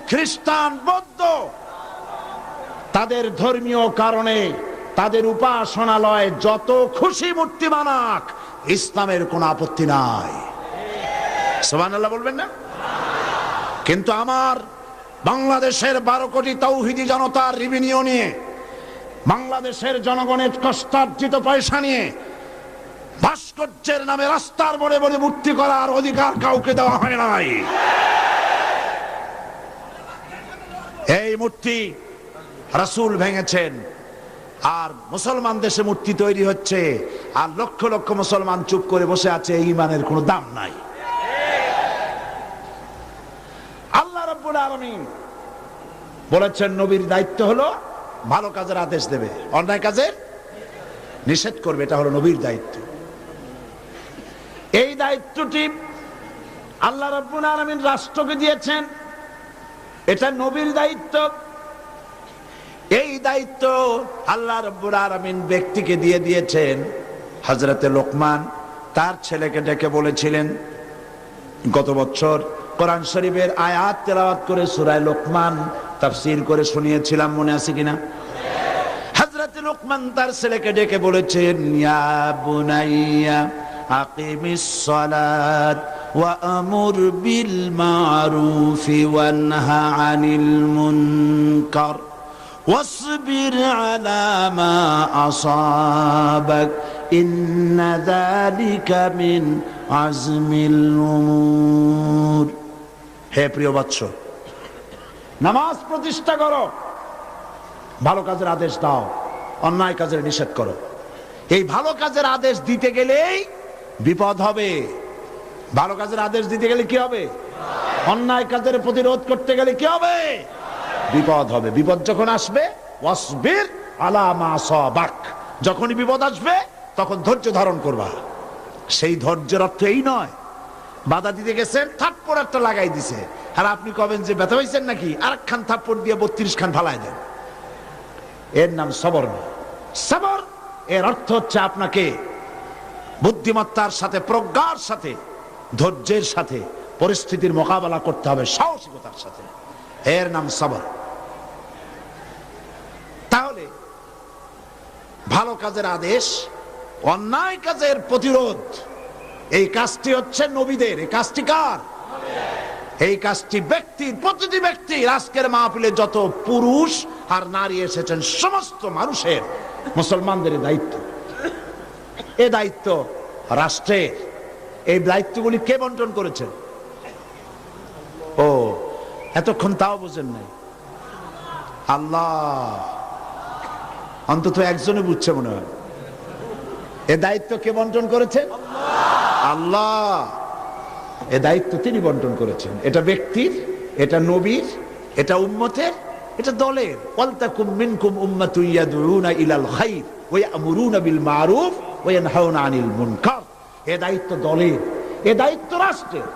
খ্রিস্টান, বৌদ্ধ, তাদের ধর্মীয় কারণে তাদের উপাসনালয় যত খুশি মূর্তি বানাক, ইসলামের কোনো আপত্তি নাই। সুবহানাল্লাহ বলবেন না? কিন্তু আমার বাংলাদেশের 12 কোটি তৌহিদি জনতার রেভিনিউ নিয়ে, বাংলাদেশের জনগণের কষ্টার্জিত পয়সা নিয়ে ভাস্কর্যের নামে রাস্তার মোড়ে মোড়ে মূর্তি করার অধিকার কাউকে দেওয়া হয় নাই। এই মূর্তি রাসূল ভেঙেছেন, আর মুসলমান দেশে মূর্তি তৈরি হচ্ছে, আর লক্ষ লক্ষ মুসলমান চুপ করে বসে আছে। এই ঈমানের কোনো দাম নাই। আল্লাহ রাব্বুল আলামিন বলেছেন নবীর দায়িত্ব হলো ভালো কাজের আদেশ দেবে, অন্যায় কাজের নিষেধ করবে। এটা হলো নবীর দায়িত্ব। এই দায়িত্বটি আল্লাহ রাব্বুল আলামিন রাষ্ট্রকে দিয়েছেন, এটা নবীর দায়িত্ব। এই দায়িত্ব আল্লাহ রাব্বুল আলামিন ব্যক্তিকে দিয়ে দিয়েছেন। হযরতে লোকমান তার ছেলেকে ডেকে বলেছিলেন, গত বছর কোরআন শরীফের আয়াত তেলাওয়াত করে সূরা লোকমান তাফসীর করে শুনিয়েছিলাম, মনে আছে কিনা? হযরতে লোকমান তার ছেলেকে ডেকে বলেছেন, ইয়া বুনাইয়া আকিমিস সালাত ওয়া আমুর বিল মারুফি ওয়ানহা আনিল মুনকার ওয়াসবির আলা মা আসাবাক ইন্না যালিকা মিন আজমিল উমুর। হে প্রিয় বৎস, নামাজ প্রতিষ্ঠা করো, ভালো কাজের আদেশ দাও, অন্যায় কাজের নিষেধ করো। এই ভালো কাজের আদেশ দিতে গেলেই বিপদ হবে। ভালো কাজের আদেশ দিতে গেলে কি হবে? অন্যায় কাজের প্রতিরোধ করতে গেলে কি হবে? বিপদ হবে। বিপদ যখন আসবে, ওয়াসবির আলা মা আসাবাক, যখনই বিপদ আসবে তখন ধৈর্য ধারণ করবা। সেই ধৈর্যের অর্থ এই নয় বাধা দিতে গেছেন, থাপ্পড় একটা লাগাই দিছে, আর আপনি কবেন যে ব্যথা হয়েছেন নাকি, আরেকখান থাপ্পড় দিয়ে 32 খান ফালাই দেন। এর নাম সবর না। সবর এর অর্থ হচ্ছে আপনাকে বুদ্ধিমত্তার সাথে, প্রজ্ঞার সাথে, ধৈর্যের সাথে পরিস্থিতির মোকাবেলা করতে হবে, সাহসিকতার সাথে। এর নাম সবর। তাহলে ভালো কাজের আদেশ, অন্যায় কাজের প্রতিরোধ, এই কাজটি হচ্ছে নবীদের। এই কাজটি কার? এই কাজটি ব্যক্তির, প্রতিটি ব্যক্তির। আজকের মাহফিলে যত পুরুষ আর নারী এসেছেন, সমস্ত মানুষের, মুসলমানদের দায়িত্ব। এ দায়িত্ব রাষ্ট্রের। এই দায়িত্বগুলি কে বন্টন করেছেন? ও, এতক্ষণ তাও বুঝেন নাই। আল্লাহ। অন্তত একজনে বুঝছে মনে হয়। এ দায়িত্ব কে বন্টন করেছেন? আল্লাহ। এ দায়িত্ব তিনি বন্টন করেছেন। এটা ব্যক্তির, এটা নবীর, এটা উম্মতের, এটা দলের। ওয়ালতাকুম মিনকুম উম্মাতুন ইয়াদউনা ইলাল খায়র ওয়া ইয়ামুরুনা বিল মারুফ ওয়া ইয়ানহাউনা আনিল মুনকার। এ দায়িত্ব দলের, এ দায়িত্ব রাষ্ট্রের।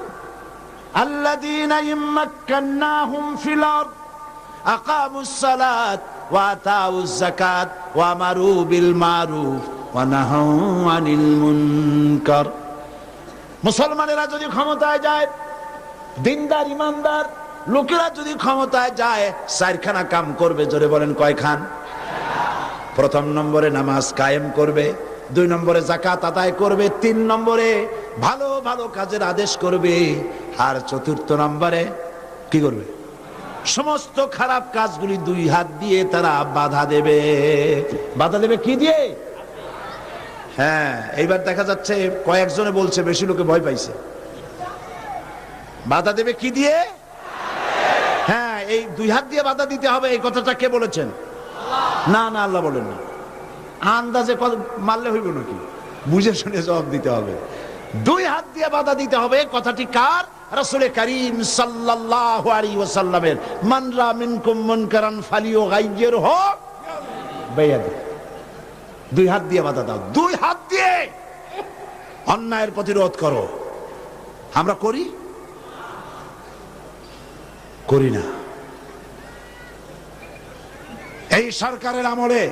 আল্লাযীনা ইম্মাক্কান্নাহুম ফিল আরদ আকামুস সালাত ওয়া আতাউজ যাকাত ওয়া আমারু বিল মারুফ ওয়া নাহাউ আনিল মুনকার। মুসলমানেরা যদি ক্ষমতায় যায়, দিনদার ইমানদার লোকেরা যদি ক্ষমতায় যায়, 4খানা কাম করবে। জোরে বলেন, কয়খান? প্রথম নম্বরে নামাজ কায়েম করবে, 2 নম্বরে যাকাত আদায় করবে, 3 নম্বরে ভালো ভালো কাজের আদেশ করবে, আর 4র্থ নম্বরে কি করবে? সমস্ত খারাপ কাজগুলি 2 হাত দিয়ে তারা বাধা দেবে। বাধা দেবে কি দিয়ে? হ্যাঁ, এইবার দেখা যাচ্ছে কয়েকজনে বলছে, বেশি লোকে ভয় পাইছে। বাধা দেবে কি দিয়ে? হ্যাঁ, এই 2 হাত দিয়ে বাধা দিতে হবে। এই কথাটা কে বলেছেন? না না, আল্লাহ বলেন না। আন্দাজে মারলে হইব নাকি? বুঝে শুনে জবাব দিতে হবে। 2 হাত দিয়ে বাধা দিতে হবে। কথাটি কার? রাসূল করিম সাল্লাল্লাহু আলাইহি ওয়াসাল্লামের। মান রা মিনকুম মুনকারান ফালিয়ুগাইয়িরহু বিয়াদিহি। 2 হাত দিয়ে বাধা দাও। 2 হাত দিয়ে অন্যায়ের প্রতিরোধ করো। আমরা করি? করি না। এই সরকারের আমলে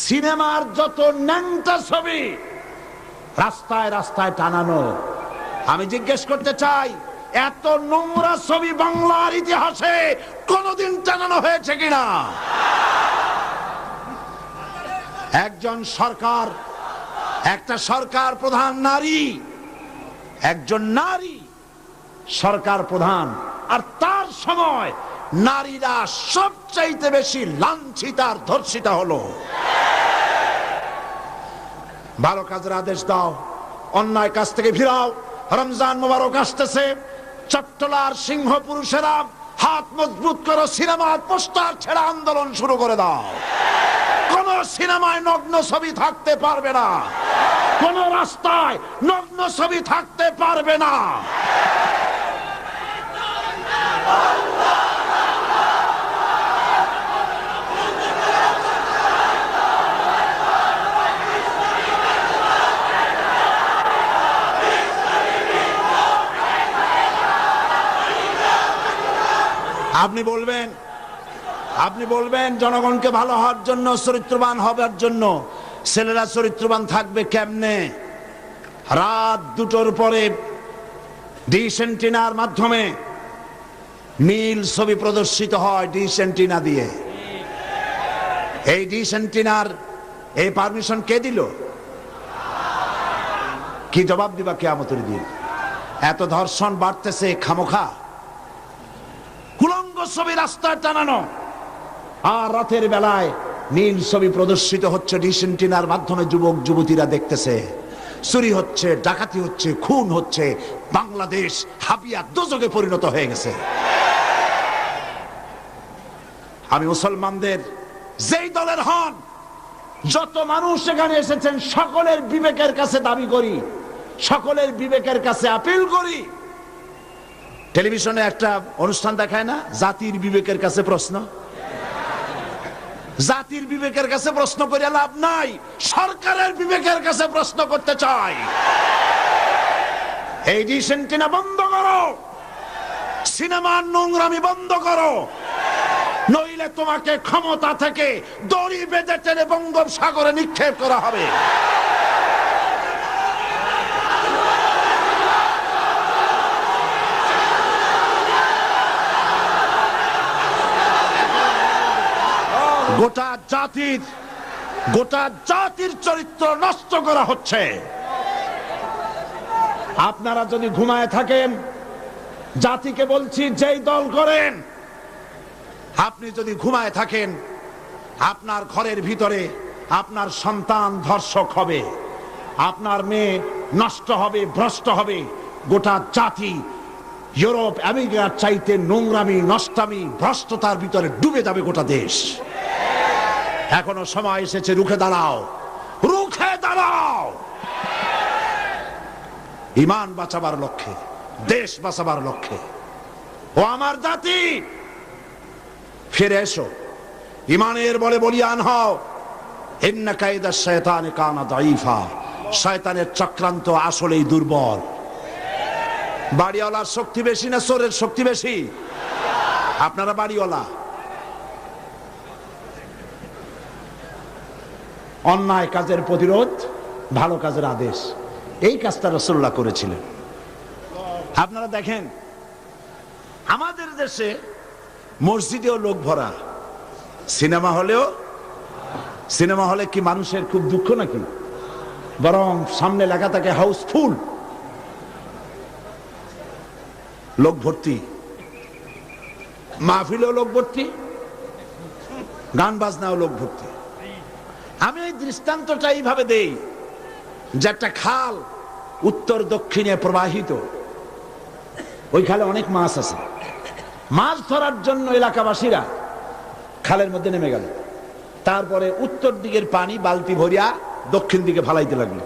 সিনেমার যত ন্যাংটা ছবি রাস্তায় রাস্তায় টানানো। আমি জিজ্ঞেস করতে চাই, এত নোংরা ছবি বাংলার ইতিহাসে কোনদিন টানানো হয়েছে কিনা? একজন সরকার, একটা সরকার প্রধান নারী, একজন নারী সরকার প্রধান, আর তার সময় নারীরা সবচাইতে বেশি লাঞ্ছিত আর ধর্ষিতা হলো। ভালো কাজের আদেশ দাও, অন্যায় কাজ থেকে ফিরাও। রমজান মোবারক আসতেছে, চট্টলার সিংহ পুরুষেরা হাত মজবুত করো, সিনেমার পোস্টার ছেড়ে আন্দোলন শুরু করে দাও। কোন সিনেমায় নগ্ন ছবি থাকতে পারবে না, কোন রাস্তায় নগ্ন ছবি থাকতে পারবে না। আপনি বলবেন জনগণকে ভালো হওয়ার জন্য, চরিত্রবান হবার জন্য ছেলেরা চরিত্রবান থাকবে কেমনে? রাত 2টোর পরে ডিশ এন্টিনার মাধ্যমে নীল ছবি প্রদর্শিত হয়, ডিশ এন্টিনা দিয়ে। এই ডিশ এন্টিনার এই পারমিশন কে দিল? কি জবাব দিবা কিয়ামতের দিন? এত ধর্ষণ বাড়তেছে খামোখা, কুলঙ্গ ছবি রাস্তায় টানানো, আর রাতের বেলায় নীল ছবি প্রদর্শিত হচ্ছে ডিশ এন্টিনার মাধ্যমে। যুবক যুবতীরা দেখতেছে, চুরি হচ্ছে, ডাকাতি হচ্ছে, খুন হচ্ছে। বাংলাদেশ হাবিয়া দোজকে পরিণত হয়ে গেছে। আমি মুসলমানদের যেই দলের হন, যত মানুষ এখানে এসেছেন, সকলের বিবেকের কাছে দাবি করি, সকলের বিবেকের কাছে আপিল করি। টেলিভিশনে একটা অনুষ্ঠান দেখায় না, জাতির বিবেকের কাছে প্রশ্ন? জাতির বিবেকের কাছে প্রশ্ন করে লাভ নাই, সরকারের বিবেকের কাছে প্রশ্ন করতে চাই। এই ডিশ এন্টিনা বন্ধ করো, সিনেমার নোংরামি বন্ধ করো, নইলে তোমাকে ক্ষমতা থেকে দড়ি বেঁধে টেনে বঙ্গোপসাগরে নিক্ষেপ করা হবে। গোটা জাতির চরিত্র নষ্ট করা হচ্ছে। আপনারা যদি ঘুমায় থাকেন, জাতিকে বলছি, যেই দল করেন, আপনি যদি ঘুমায় থাকেন, আপনার ঘরের ভিতরে আপনার সন্তান ধর্ষক হবে, আপনার মেয়ে নষ্ট হবে, ভ্রষ্ট হবে। গোটা জাতি ইউরোপ আমেরিকার চাইতে নোংরামি, নষ্টামি, ভ্রষ্টতার ভিতরে ডুবে যাবে গোটা দেশ। এখনো সময় এসেছে, রুখে দাঁড়াও, রুখে দাঁড়াও। ঈমান বাঁচাবার লক্ষ্যে, দেশ বাঁচাবার লক্ষ্যে। ও আমার জাতি, ফিরে এসো, ঈমানের বলে বলিয়ান হও। ইন্না কায়দাশ শায়তানি কানা দাঈফা, শয়তানের চক্রান্ত আসলেই দুর্বল। বাড়িওয়ালার শক্তি বেশি না চোরের শক্তি বেশি? আপনারা বাড়িওয়ালা। অন্যায় কাজের প্রতিরোধ, ভালো কাজের আদেশ, এই কাজটা রাসূলুল্লাহ করেছিলেন। আপনারা দেখেন, আমাদের দেশে মসজিদেও লোক ভরা, সিনেমা হলে কি মানুষের খুব দুঃখ নাকি? বরং সামনে লেখা থাকে হাউসফুল, লোক ভর্তি। মাহফিলেও লোক ভর্তি, গান বাজনাও লোক ভর্তি। আমি এই দৃষ্টান্তটা এইভাবে দেই যে একটা খাল উত্তর দক্ষিণে প্রবাহিত, ওই খালে অনেক মাছ আছে। মাছ ধরার জন্য এলাকাবাসীরা খালের মধ্যে নেমে গেল। তারপরে উত্তর দিকের পানি বালতি ভরিয়া দক্ষিণ দিকে ফালাইতে লাগলো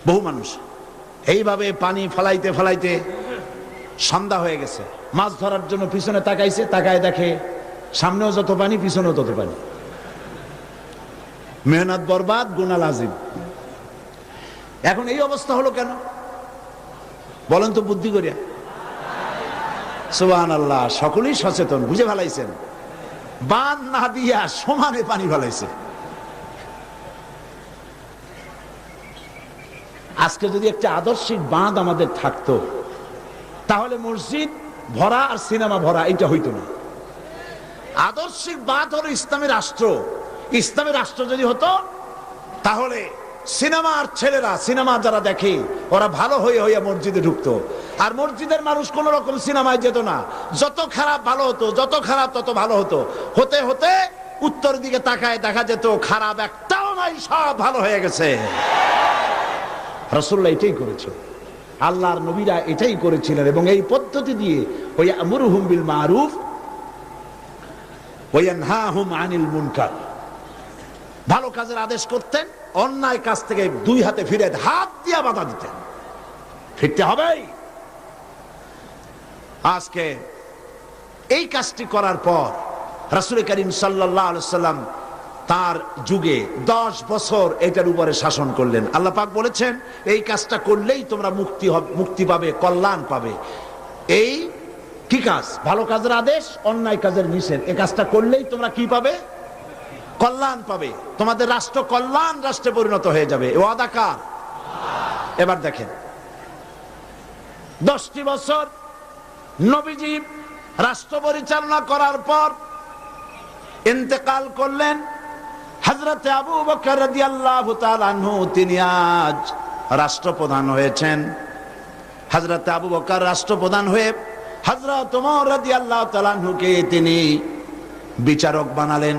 বহু মানুষ। এইভাবে পানি ফালাইতে ফালাইতে সন্ধ্যা হয়ে গেছে। মাছ ধরার জন্য পিছনে তাকাইছে, তাকায় দেখে সামনেও যত পানি, পিছনেও তত পানি। মেহনত বরবাদ, গুনাহ লাজিম। এখন এই অবস্থা হলো কেন বলেন তো বুদ্ধি করিয়া? সুবহানাল্লাহ, সকলেই সচেতন, বুঝে ফেলাইছেন। বাঁধ না দিয়া সমানে পানি ফেলাইছে। আজকে যদি একটা আদর্শিক বাঁধ আমাদের থাকতো, তাহলে মসজিদ ভরা আর সিনেমা ভরা এটা হইতো না। আদর্শিক বাদ হলো ইসলামী রাষ্ট্র। ইসলামী রাষ্ট্র যদি হতো তাহলে সিনেমার ছেলেরা, সিনেমা যারা দেখে ওরা ভালো হয়ে হয়ে মসজিদে ঢুকতো, আর মসজিদের মানুষ কোন রকম সিনেমায় যেত না। যত খারাপ ভালো হতো, যত খারাপ তত ভালো হতো। হতে হতে উত্তর দিকে তাকায় দেখা যেত খারাপ একটাও নাই, সব ভালো হয়ে গেছে। রাসূলুল্লাহ এটাই করেছিল, আল্লাহর নবীরা এটাই করেছিলেন, এবং এই পদ্ধতি দিয়ে ওয়া'মুরুহুম বিল মারুফ ওয়া ইয়ানহাহুম আনিল মুনকার, ভালো কাজের আদেশ করতেন, অন্যায় কাজ থেকে দুই হাতে ফিরে হাত দিয়ে বাধা দিতেন। ফিরতে হবেই। আজকে এই কাজটি করার পর রাসূল করিম সাল্লাল্লাহু আলাইহি সাল্লাম তার যুগে 10 বছর এটার উপরে শাসন করলেন। আল্লাহ পাক বলেছেন এই কাজটা করলেই তোমরা মুক্তি পাবে, কল্যাণ পাবে। এই কি কাজ? ভালো কাজের আদেশ, অন্যায় কাজের নিষেধ। এই কাজটা করলেই তোমরা কি পাবে? কল্যাণ পাবে। তোমাদের রাষ্ট্র কল্যাণ রাষ্ট্রে পরিণত হয়ে যাবে। এ ওয়াদা কার? এবার দেখেন 10টি বছর নবীজি রাষ্ট্র পরিচালনা করার পর ইন্তেকাল করলেন। হযরত আবু বকর রাদিয়াল্লাহু তাআলা আনহু তিনি আজ রাষ্ট্রপ্রধান হয়েছেন। হযরত আবু বকর রাষ্ট্রপ্রধান হয়ে হযরত ওমর রাদিয়াল্লাহু তাআলা আনহুকে তিনি বিচারক বানালেন।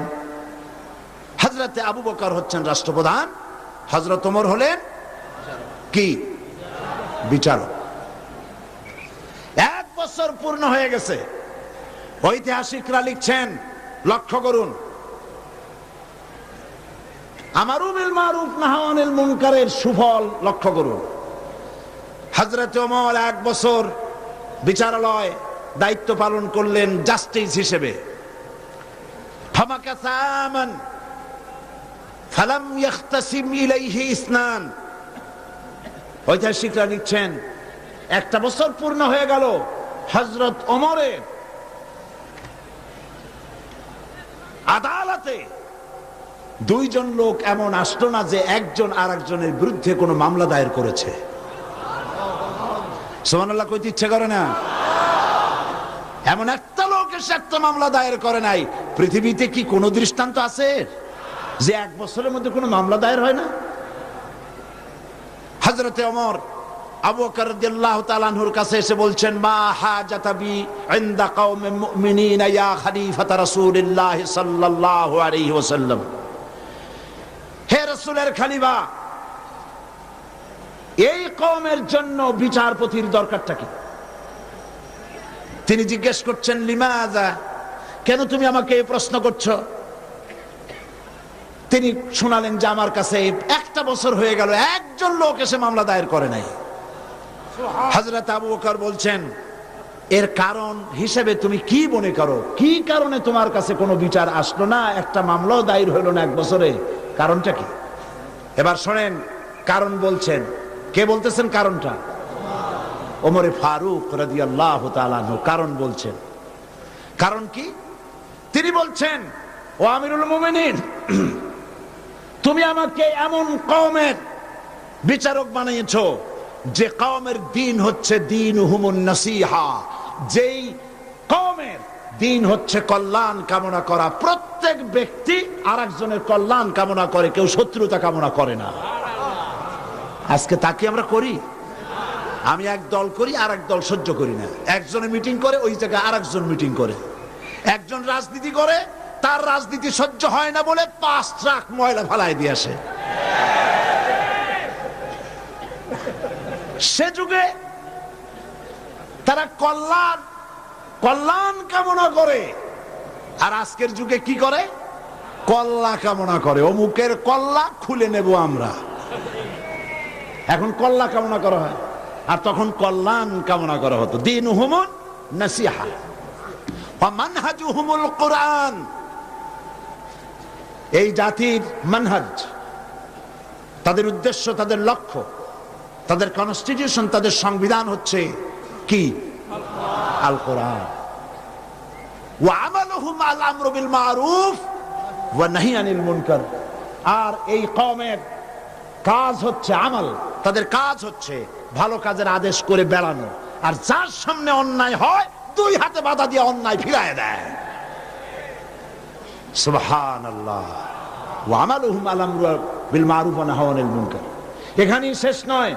হযরত আবু বকর হচ্ছেন রাষ্ট্রপ্রধান, হযরত ওমর হলেন কি? বিচারক। 1 বছর পূর্ণ হয়ে গেছে। ঐতিহাসিকরা লিখছেন, লক্ষ্য করুন, আমারু বিল মারুফ নাহি আনিল মুনকারের সুফল লক্ষ্য করুন। হযরত ওমর 1 বছর বিচারালয় দায়িত্ব পালন করলেন জাস্টিস হিসেবে। ফামাকাসামান ফালাম ইয়াখতাসিম ইলাইহি ইসনান। ঐতিহাসিকরা লিখছেন 1টা বছর পূর্ণ হয়ে গেল, হযরত ওমরের আদালতে 2 জন লোক এমন আসলো না যে একজন আরেকজনের বিরুদ্ধে কোনো মামলা দায়ের করেছে। সুবহানাল্লাহ কইতে ইচ্ছে করে না? এমন একটা লোক এসে একটা মামলা দায়ের করে নাই। পৃথিবীতে কি কোনো দৃষ্টান্ত আছে যে 1 বছরের মধ্যে কোনো মামলা দায়ের হয় না? হযরতে ওমর আবু বকর রাদিয়াল্লাহু তাআলা আনহুর কাছে এসে বলছেন, মা হাজাতা বি ইনদা কওমিল মুমিনিনা ইয়া খলিফাতা রাসূলিল্লাহ সাল্লাল্লাহু আলাইহি ওয়াসাল্লাম। হে রাসূলের খলিফা, এই কওমের জন্য বিচারপতির দরকারটা কি? তিনি জিজ্ঞেস করছেন, লিমাযা, কেন তুমি আমাকে এই প্রশ্ন করছো? তিনি শোনালেন যে আমার কাছে 1টা বছর হয়ে গেল, একজন লোক এসে মামলা দায়ের করে নাই। হযরত আবু বকর বলছেন, এর কারণ হিসেবে তুমি কি মনে করো? কি কারণে তোমার কাছে কোনো বিচার আসলো না, একটা মামলাও দায়ের হলো না 1 বছরে? কারণটা কি? এবার শোনেন, কারণ বলছেন। কে বলতেছেন কারণটা? ওমরে ফারুক রাদিয়াল্লাহু তাআলা আনহু কারণ বলছেন। কারণ কি? তিনি বলছেন, ও আমিরুল মুমিনিন, তুমি আমাকে এমন কওমের বিচারক বানিয়েছো যে কওমের দিন হচ্ছে দীনুহুমুন নাসিহা, যেই কওমের দিন হচ্ছে কল্যাণ কামনা করা। প্রত্যেক ব্যক্তি আরেকজনের কল্যাণ কামনা করে, কেউ শত্রুতা কামনা করে না। আজকে তা কি আমরা করি? আমি এক দল করি, আর এক দল সহ্য করি না। একজনে মিটিং করে, ওই জায়গায় আরেকজন মিটিং করে। একজন রাজনীতি করে, তার রাজনীতি সহ্য হয় না বলে 5 ট্রাক ময়লা ফালাই দিয়ে আসে। সে যুগে তারা কল্যাণ কামনা করে, আর আজকের যুগে কি করে? কল্লা কামনা করে। অমুকের কল্লা খুলে নেব আমরা। এখন কল্লা কামনা করা হয়, আর তখন কল্যাণ কামনা করা হতো। দীনুহুমুন নাসিহা ওয়া মানহাজুহুমুল কুরআন। এই জাতির মানহাজ, তাদের উদ্দেশ্য, তাদের লক্ষ্য, তাদের কনস্টিটিউশন, তাদের সংবিধান হচ্ছে কি? আল কোরআন। ওয়া আমালুহুম আল আমরু বিল মারুফ ওয়া নাহি আনিল মুনকার। আর এই কওমের কাজ হচ্ছে আমল, তাদের কাজ হচ্ছে ভালো কাজের আদেশ করে বেড়ানো, আর যার সামনে অন্যায় হয় দুই হাতে বাধা দিয়ে অন্যায় ফিরায় দেয়। সুবহানাল্লাহ। ওয়া আমালুহুম আল-আমরু বিল মারুফ ওয়া নাহয়ু আনিল মুনকার। এখানেই শেষ নয়।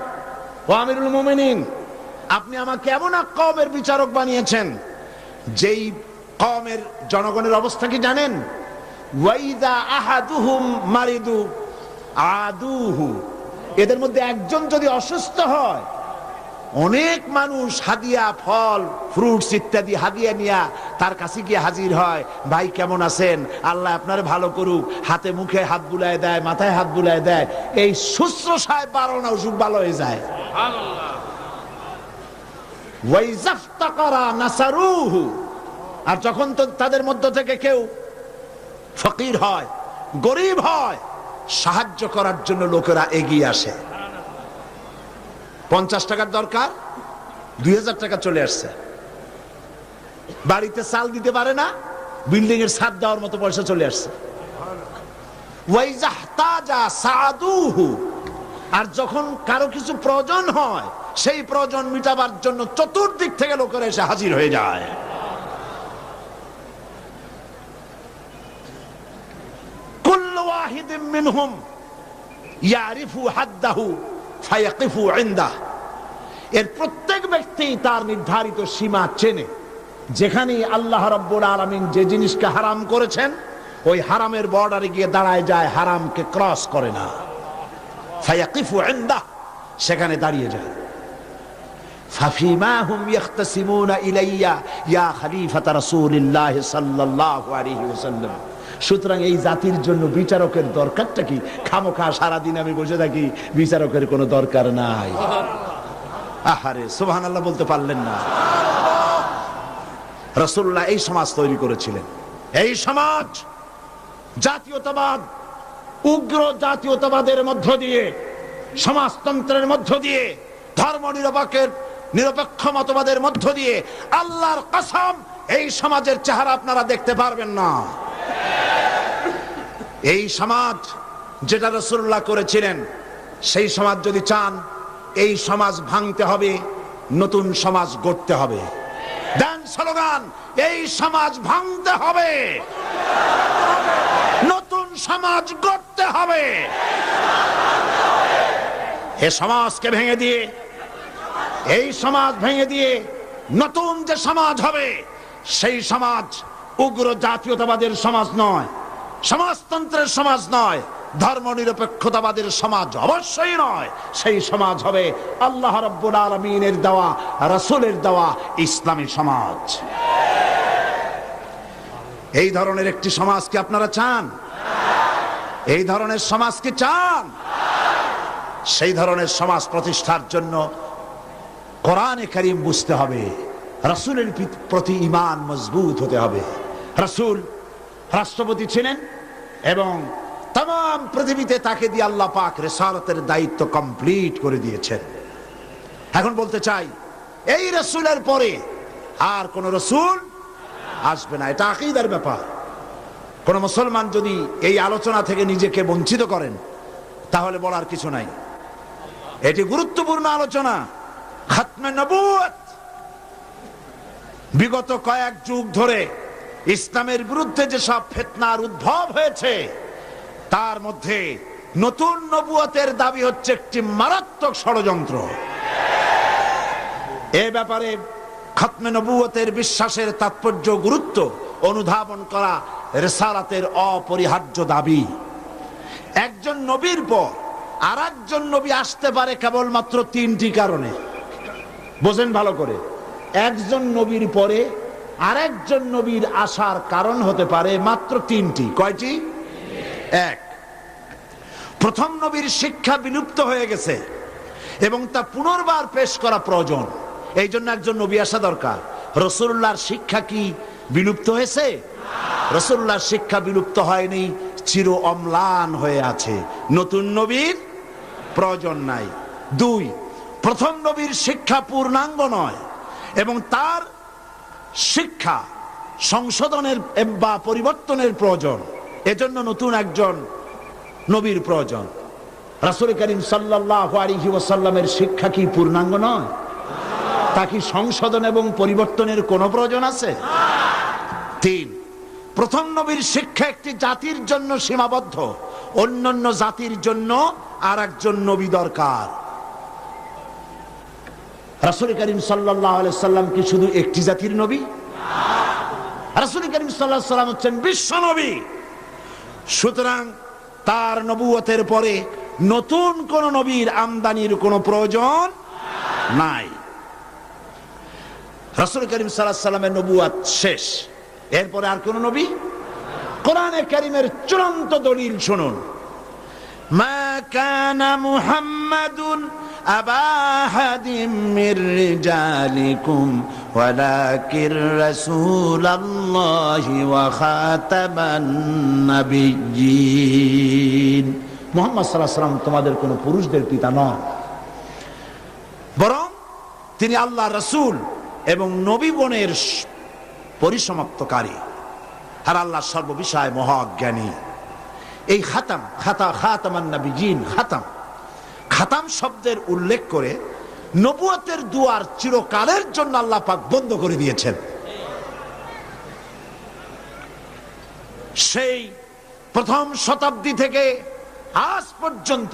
ও আমিরুল মুমিনিন, আপনি আমাকে এমন এক কওমের বিচারক বানিয়েছেন যেই কওমের জনগণের অবস্থা কি জানেন? ওয়াইদা আহাদুহুম মারিদু আদুহু, এদের মধ্যে একজন যদি অসুস্থ হয়, অনেক মানুষ হাদিয়া, ফল, ফ্রুটস ইত্যাদি হাদিয়া নিয়ে তার কাছে গিয়ে হাজির হয়। ভাই কেমন আছেন? আল্লাহ আপনার ভালো করুক। হাতে মুখে হাত বুলায় দেয়, মাথায় হাত বুলায় দেয়। এই শুশ্রূষায় 12 অসুখ ভালো হয়ে যায়। ওয়াইজাফতাকারা নাসারুহু, আর যখন তো তাদের মধ্য থেকে কেউ ফকির হয়, গরিব হয়, সাহায্য করার জন্য লোকেরা এগিয়ে আসে। 50 টাকার দরকার, 2000 টাকা চলে আসছে। বাড়িতে চাল দিতে পারে না, বিল্ডিং এর ছাদ দেওয়ার মতো পয়সা চলে আসছে। ওয়াইজাহতাজা সাদুহু, আর যখন কারো কিছু প্রয়োজন হয়, সেই প্রয়োজন মিটাবার জন্য চতুর্দিক থেকে লোকেরা এসে হাজির হয়ে যায়। কুল্লু ওয়াহিদিন মিনহুম ইয়ারিফু হাদ্দাহু ফায়াকিফু ইনদাহ, এর প্রত্যেক ব্যক্তি তার নির্ধারিত সীমা চেনে। যেখানে আল্লাহ রাব্বুল আলামিন যে জিনিসকে হারাম করেছেন, ওই হারামের বর্ডারে গিয়ে দাঁড়ায় যায়, হারামকে ক্রস করে না। ফায়াকিফু ইনদাহ, সেখানে দাঁড়িয়ে যায়। ফাফিমা হুম ইয়াখতাসিমুনা ইলাইয়া ইয়া খলিফাতা রাসূলিল্লাহ সাল্লাল্লাহু আলাইহি ওয়াসাল্লাম। সুতরাং এই জাতির জন্য বিচারকের দরকারটা কি? খামোখা সারাদিন আমি বসে থাকি, বিচারকের কোনো দরকার নাই। আহারে সুবহানাল্লাহ বলতে পারলেন না? রাসূলুল্লাহ এই সমাজ তৈরি করেছিলেন। এই সমাজ জাতীয়তাবাদ, উগ্র জাতীয়তাবাদের মধ্য দিয়ে, সমাজতন্ত্রের মধ্য দিয়ে, ধর্ম নিরপেক্ষ মতবাদের মধ্য দিয়ে, আল্লাহর কসম এই সমাজের চেহারা আপনারা দেখতে পারবেন না। এই সমাজ যেটা রাসূলুল্লাহ করেছিলেন, সেই সমাজ যদি চান, এই সমাজ ভাঙতে হবে, নতুন সমাজ গড়তে হবে। দেন স্লোগান, এই সমাজ ভাঙতে হবে, নতুন সমাজ গড়তে হবে। এ সমাজকে ভেঙে দিয়ে, এই সমাজ ভেঙে দিয়ে নতুন যে সমাজ হবে, সেই সমাজ উগ্র জাতীয়তাবাদের সমাজ নয়, সমাজতন্ত্রের সমাজ নয়, ধর্ম নিরপেক্ষতাবাদের সমাজ অবশ্যই নয়। সেই সমাজ হবে আল্লাহ রাব্বুল আলামিনের দেওয়া, রাসূলের দেওয়া ইসলামী সমাজ। এই ধরনের একটি সমাজ কি আপনারা চান? এই ধরনের সমাজ কি চান? সেই ধরনের সমাজ প্রতিষ্ঠার জন্য কোরআনে কারীম বুঝতে হবে, রাসূলের প্রতি ঈমান মজবুত হতে হবে। রাসূল রাষ্ট্রপতি ছিলেন এবং তাম পৃথিবীতে তাকে দিয়ে আল্লাহ পাক রিসালাতের দায়িত্ব কমপ্লিট করে দিয়েছেন। এখন বলতে চাই, এই রাসূলের পরে আর কোন রাসূল আসবে না। এটা আকীদার ব্যাপার। কোন মুসলমান যদি এই আলোচনা থেকে নিজেকে বঞ্চিত করেন, তাহলে বলার কিছু নাই। এটি গুরুত্বপূর্ণ আলোচনা। খাতমে নবুয়ত, বিগত কয়েক যুগ ধরে ইসলামের বিরুদ্ধে যেসব ফিতনার উদ্ভব হয়েছে, তার মধ্যে নতুন নবুয়তের দাবি হচ্ছে একটি মারাত্মক ষড়যন্ত্র। এ ব্যাপারে খাতমে নবুয়তের বিশ্বাসের তাৎপর্য, গুরুত্ব অনুধাবন করা রিসালাতের অপরিহার্য দাবি। একজন নবীর পর আর একজন নবী আসতে পারে কেবলমাত্র 3টি কারণে। বোঝেন ভালো করে, একজন নবীর পরে আরেকজন নবীর আসার কারণ হতে পারে মাত্র 3টি। কয়টি? 1, প্রথম নবীর শিক্ষা বিলুপ্ত হয়ে গেছে এবং তা পুনর্বার পেশ করা প্রয়োজন, এই জন্য একজন নবী আসা দরকার। রাসূলুল্লাহর শিক্ষা কি বিলুপ্ত হয়েছে? রাসূলুল্লাহর শিক্ষা বিলুপ্ত হয়নি, চির অম্লান হয়ে আছে। নতুন নবীর প্রয়োজন নাই। 2, প্রথম নবীর শিক্ষা পূর্ণাঙ্গ নয় এবং তার শিক্ষা সংশোধনের বা পরিবর্তনের প্রয়োজন, এজন্য নতুন একজন নবীর প্রয়োজন। রাসূল করিম সাল্লাল্লাহু আলাইহি ওয়াসাল্লামের শিক্ষা কি পূর্ণাঙ্গ নয়? তা কি সংশোধন এবং পরিবর্তনের কোনো প্রয়োজন আছে? 3, প্রথম নবীর শিক্ষা একটি জাতির জন্য সীমাবদ্ধ, অন্যান্য জাতির জন্য আর একজন নবী দরকার। রাসূল করিম সাল্লাল্লাহু আলাইহি সাল্লাম কি শুধু একটি জাতির নবী? রাসূল করিম সাল্লাল্লাহু আলাইহি সাল্লাম হচ্ছেন বিশ্ব নবী। সুতরাং তার নবুয়তের পরে নতুন কোন নবীর আমদানির কোনো প্রয়োজন নাই। রাসূল করিম সাল্লাল্লাহু আলাইহি সাল্লামের নবুয়ত শেষ, এরপরে আর কোন নবী? কোরআনে কারীমের চূড়ান্ত দলিল শুনুন, মা কানা মুহাম্মাদুন আবা আহাদিম মির রিজালিকুম ওয়ালাকির রাসূলুল্লাহি ওয়া খাতামান নাবিয়্যিন। মুহাম্মদ সাল্লাল্লাহু আলাইহি ওয়াসাল্লাম তোমাদের কোন পুরুষদের পিতা নন, বরং তিনি আল্লাহর রাসূল এবং নবীগণের পরিসমাপ্তকারী, আর আল্লাহ সর্ববিষয়ে মহাজ্ঞানী। এই খাতামান নাবিয়্যিন, খাতাম শব্দের উল্লেখ করে নবুয়তের দুয়ার চিরকালের জন্য আল্লাহ পাক বন্ধ করে দিয়েছেন। সেই প্রথম শতাব্দী থেকে আজ পর্যন্ত,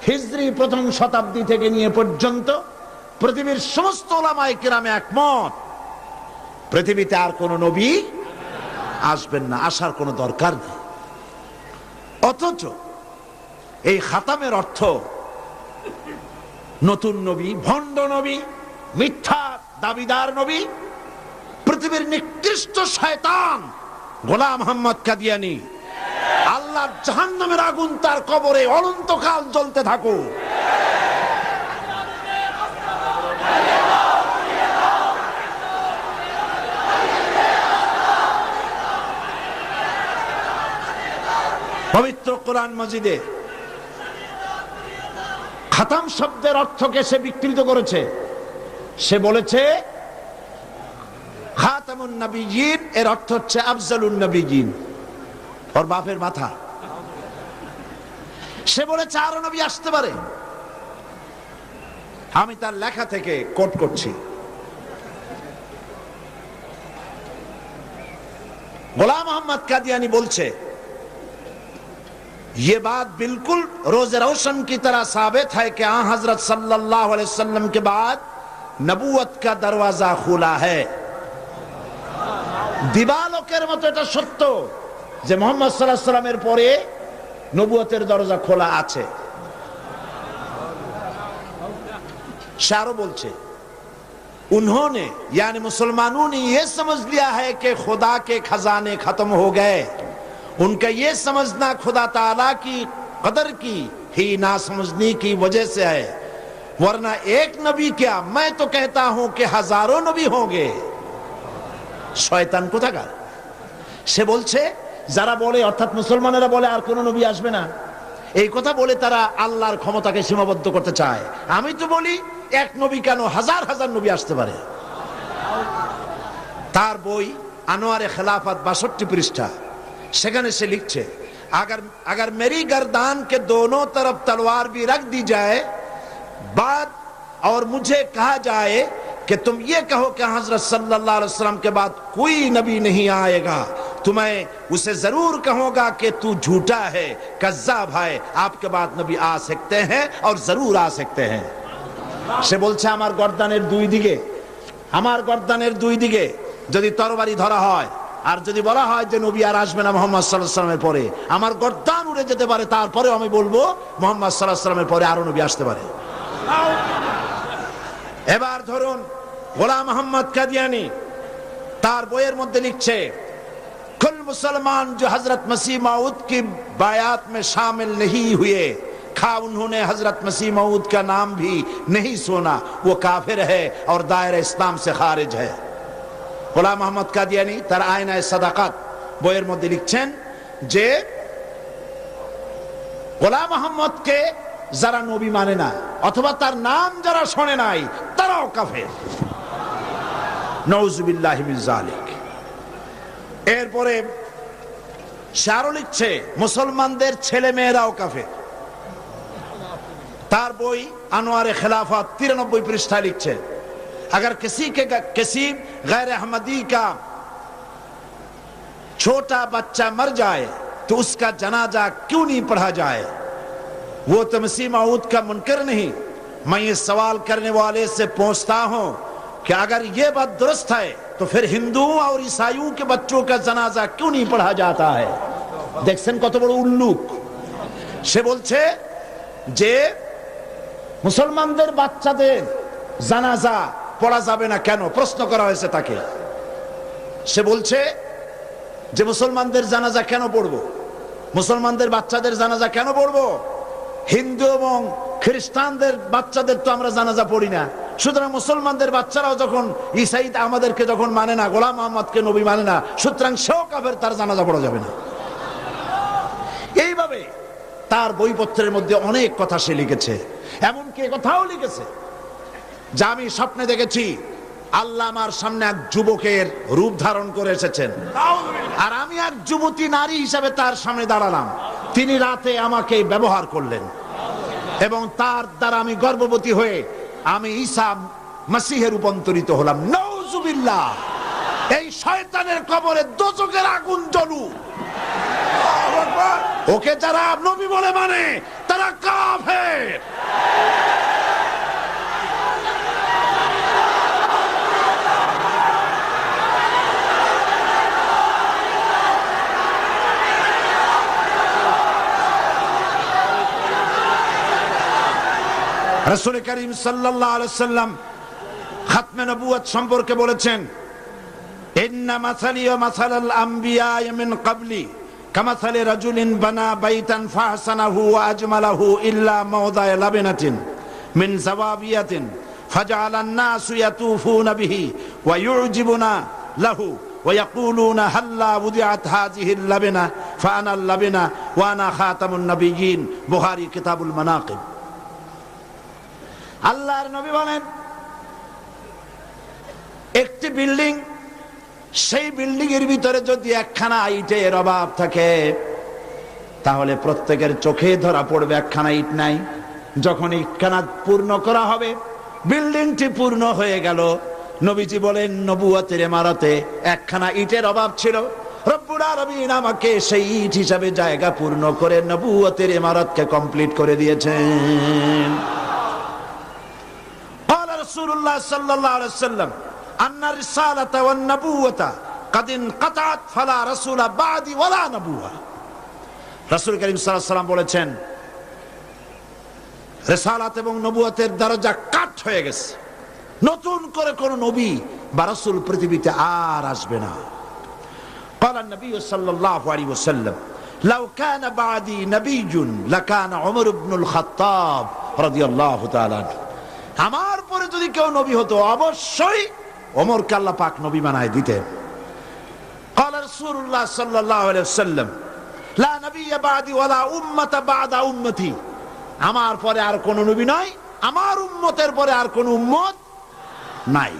হিজরি প্রথম শতাব্দী থেকে নিয়ে পর্যন্ত পৃথিবীর সমস্ত উলামায়ে কেরামে একমত, পৃথিবীতে আর কোন নবী আসবেন না, আসার কোনো দরকার নেই। অথচ এই খাতামের অর্থ নতুন নবী, ভণ্ড নবী, মিথ্যা দাবিদার নবী, পৃথিবীর নিকৃষ্ট শয়তান গোলাম মোহাম্মদ কাদিয়ানী, আল্লাহর জাহান্নামের আগুন তার কবরে অনন্তকাল জ্বলতে থাকুক। পবিত্র কোরআন মাজিদে খাতাম শব্দের অর্থকে সে বিকৃত করেছে। সে বলেছে খাতামুন নবিয়্যিন এর অর্থ হচ্ছে আফজালুন নবিয়্যিন, ওর বাপের মাথা। সে বলেছে আরো নবী আসতে পারে। আমি তার লেখা থেকে কোট করছি, গোলাম মোহাম্মদ কাদিয়ানী বলছে, ये बात बिल्कुल रोज़े रोशन की तरह साबित है कि आ हजरत सल्लल्लाहु अलैहि वसल्लम के बाद नबूवत का दरवाजा खुला है। दिवालोकेर मतो এটা সত্য যে মুহাম্মদ সাল্লাল্লাহু আলাইহি সাল্লামের পরে নবুয়তের দরজা খোলা আছে। সে আরো বলছে, उन्होंने यानी मुसलमानों ने ये समझ लिया है कि खुदा के खजाने खत्म हो गए। उनका ये समझना खुदा ताला की कदर की ही ना समझने की वजह से है, वरना एक नबी क्या, मैं तो कहता हूं कि हजारों नबी होंगे। শয়তান কোথাকার। সে বলছে যারা বলে, অর্থাৎ মুসলমানেরা বলে আর কোন নবী আসবে না, এই কথা বলে তারা আল্লাহর ক্ষমতাকে সীমাবদ্ধ করতে চায়। আমি তো বলি এক নবী কেন, হাজার হাজার নবী আসতে পারে। তার বই আনোয়ারে খেলাফত 62 পৃষ্ঠা, সেখানে সে লিখছে, अगर मेरी गर्दान के दोनों तरफ तलवार भी रख दी जाए बाद और मुझे कहा जाए कि तुम ये कहो कि हजरत सल्लल्लाहु अलैहि वसल्लम के बाद कोई नबी नहीं आएगा, तो मैं उसे जरूर कहूंगा कि तू झूठा है, कज़्ज़ाब है, आपके बाद नबी आ सकते हैं और जरूर आ सकते हैं। সে বলছে আমার গর্দানের দুই দিকে যদি তরবারি ধরা হয় আর যদি বলা হয় যে নবী আর আসবে না মুহাম্মদ সাল্লাল্লাহু আলাইহি ওয়াসাল্লামের পরে, আমার গর্দান উড়ে যেতে পারে, তারপরেও আমি বলবো মুহাম্মদ সাল্লাল্লাহু আলাইহি ওয়াসাল্লামের পরে আরো নবী আসতে পারে। এবার ধরুন গোলাম মোহাম্মদ কাদিয়ানী তার বইয়ের মধ্যে লিখছে, कुल मुसलमान जो हजरत मसीह मऊद की बायात में शामिल नहीं हुए, खा उन्होंने हजरत मसीह मऊद का नाम भी नहीं सुना, वो काफिर है और दायरा इस्लाम से खारिज है। গোলাম মোহাম্মদ কাদিয়ানী তার আয়নায়ে সাদাকাত বইয়ের মধ্যে লিখছেন যে গোলাম মোহাম্মদকে যারা নবী মানে না অথবা তার নাম যারা শোনে নাই তারাও কাফের। নাউযুবিল্লাহি মিন যালিক। এরপরে শারু লিখছে মুসলমানদের ছেলে মেয়েরাও কাফের। তার বই আনোয়ারে খেলাফত 93 পৃষ্ঠায় লিখছে, अगर किसी गैर अहमदी का छोटा बच्चा मर जाए तो उसका जनाजा क्यों नहीं पढ़ा जाए? वो तो मसीह मऊद का मुनकर नहीं। मैं ये सवाल करने वाले से पूछता हूं कि अगर ये बात दुरुस्त है तो फिर हिंदुओं और ईसाइयों के बच्चों का जनाजा क्यों नहीं पढ़ा जाता है? দেখছেন কত বড় উল্লুক। সে বলছে যে মুসলমানদের বাচ্চাদের জানাজা পড়া যাবে না কেন, প্রশ্ন করা হয়েছে তাকে। সে বলছে যে মুসলমানদের জানাজা কেন পড়বো, মুসলমানদের বাচ্চাদের জানাজা কেন পড়বো? হিন্দু এবং খ্রিস্টানদের বাচ্চাদের তো আমরা জানাজা পড়ি না, সুতরাং মুসলমানদের বাচ্চারাও যখন ঈসাই আমাদেরকে যখন মানে না, গোলাম মোহাম্মদকে নবী মানে না, সুতরাং সেও কাফের, তার জানাজা পড়া যাবে না। এইভাবে তার বইপত্রের মধ্যে অনেক কথা সে লিখেছে। এমনকি কথাও লিখেছে যে আমি স্বপ্নে দেখেছি আল্লাহ আমার সামনে এক যুবকের রূপ ধারণ করে এসেছেন, আর আমি এক যুবতী নারী হিসাবে তার সামনে দাঁড়ালাম। তিনি রাতে আমাকে ব্যবহার করলেন এবং তার দ্বারা আমি গর্ভবতী হয়ে আমি ঈসা মসিহে রূপান্তরিত হলাম। নাউজুবিল্লাহ। এই শয়তানের কবরে দোজখের আগুন জ্বলুক। ওকে যারা নবী বলে মানে তারা কাফের। রাসূল করিম সাল্লাল্লাহু আলাইহি ওয়াসাল্লাম খাতমে নবুয়ত সম্পর্কে বলেছেন, ইন্না মাসালি ওয়া মাসালাল আমবিয়া মিন ক্বাবলি কামাসালি রাজুলিন বানা বাইতান ফাহসানাহু ওয়া আজমালাহু ইল্লা মাওদা'a লাবিনাতিন মিন যাওয়াবিয়াতিন ফাজআলান নাসু ইয়াতুফুনা বিহি ওয়া ইউজিবুনা লাহু ওয়া ইয়াকুলুনা হাল্লা উদিআত হাযিহিল লাবিনা ফাআনা আল লাবিনা ওয়া আনা খাতামুন নবিয়্যিন। বুখারী কিতাবুল মানাকিব। আল্লাহর নবী বলেন, একটি বিল্ডিং, সেই বিল্ডিং এর ভিতরে যদি একখানা ইটের অভাব থাকে তাহলে প্রত্যেকের চোখে ধরা পড়বে একখানা ইট নাই। যখন ইটখানা পূর্ণ করা হবে, বিল্ডিংটি পূর্ণ হয়ে গেল। নবীজি বলেন নবুয়তের ইমারতে একখানা ইটের অভাব ছিল, রব্বুল আলামিন আমাকে সেই ইট হিসাবে জায়গা পূর্ণ করে নবুয়তের ইমারতকে কমপ্লিট করে দিয়েছেন। রাসূলুল্লাহ সাল্লাল্লাহু আলাইহি ওয়াসাল্লাম আন্না রিসালাতা ওয়ান নবুওয়াতা কাদ ইনকাতাত ফালা রাসূলা বাদি ওয়ালা নবুওয়া। রাসূল করিম সাল্লাল্লাহু আলাইহি ওয়াসাল্লাম বলেছেন রিসালাত এবং নবুয়তের দরজা কাট হয়ে গেছে, নতুন করে কোন নবী বা রাসূল পৃথিবীতে আর আসবে না। قال النبي صلى الله عليه وسلم لو كان بعدي نبي لكان عمر بن الخطاب رضي الله تعالى عنه। আমার পরে যদি কেউ নবী হতো অবশ্যই ওমরকে আল্লাহ পাক নবী বানায় দিতেন। قال رسول الله صلى الله عليه وسلم لا نبي بعدي ولا امه بعد امتي। আমার পরে আর কোন নবী নাই, আমার উম্মতের পরে আর কোন উম্মত নাই।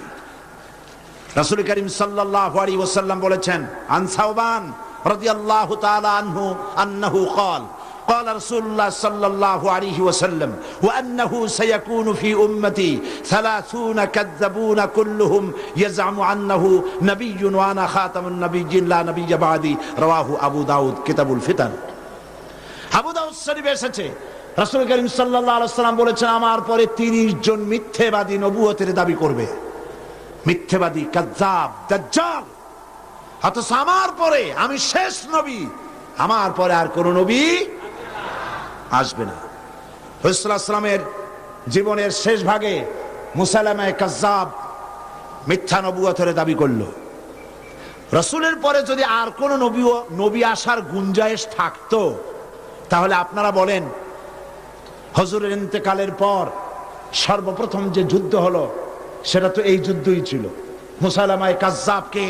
রাসূল করিম সাল্লাল্লাহু আলাইহি ওয়াসাল্লাম বলেছেন আন সাওবান রাদিয়াল্লাহু তাআলা আনহু আন্নাহু قال قال رسول الله صلى الله عليه وسلم وأنه سيكون في أمتي 30 كذبون كلهم يزعم أنه نبي وأنا خاتم النبيين لا نبي بعدي। رواه أبو داود كتاب الفتن। আবু দাউদ শরীফে এসেছে রাসূল করিম সাল্লাল্লাহু আলাইহি ওয়াসাল্লাম বলেছেন আমার পরে 30 জন মিথ্যাবাদী নবুয়তের দাবি করবে। মিথ্যাবাদী, কাযযাব, দাজ্জাল। অথচ আমার পরে আমি শেষ নবী, আমার পরে আর কোন নবী আসবে না। রাসূলুল্লাহ সাল্লাল্লাহু আলাইহি ওয়াসাল্লামের জীবনের শেষ ভাগে মুসাইলামা কাযযাব মিথ্যা নবুয়তের দাবি করলো। রাসূলের পরে যদি আর কোন নবী আসার গুঞ্জাইশ থাকতো তাহলে আপনারা বলেন হুজুরের ইন্তেকালের পর সর্বপ্রথম যে যুদ্ধ হলো সেটা তো এই যুদ্ধই ছিল। মুসাইলামা কাযযাবকে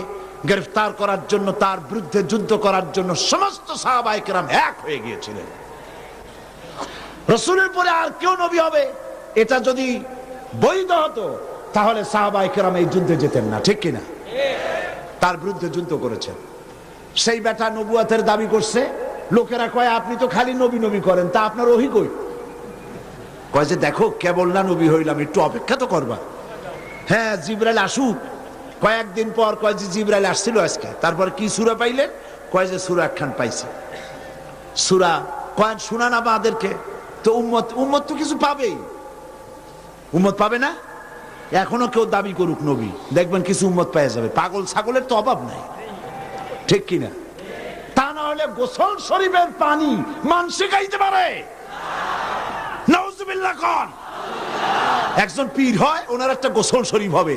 গ্রেফতার করার জন্য, তার বিরুদ্ধে যুদ্ধ করার জন্য সমস্ত সাহাবায়ে কেরাম এক হয়ে গিয়েছিলেন। রাসূলের পরে আর কেউ নবী হবে এটা যদি বৈধ হতো তাহলে সাহাবায়ে কেরাম এই যুদ্ধে যেতেন না, ঠিক কিনা? তার বিরুদ্ধে যুদ্ধ করেছেন। সেই বেটা নবুয়তের দাবি করছে, লোকেরা কয় আপনি তো খালি নবী নবী করেন, তা আপনার ওহী কই? কয় যে দেখো কেবল না নবী হইলাম, একটু অপেক্ষা তো করবা। হ্যাঁ জিবরাইল আসুক। কয়েকদিন পর কয় যে জিবরাইল আসছিল আজকে। তারপর কি সূরা পাইলেন? কয় যে সূরা একখান পাইছে। সূরা কয় শোনান আমাদেরকে। তো উম্মত তো কিছু পাবেই, উম্মত পাবে না? এখনো কেউ দাবি করুক নবী, দেখবেন কিছু উম্মত পেয়ে যাবে। পাগল ছাগলের তো অভাব নাই, ঠিক কিনা? তা না হলে গোসল শরীফের পানি মানুষে খাইতে পারে? নাউজুবিল্লাহ কোন একজন পীর হয়, ওনার একটা গোসল শরীফ হবে,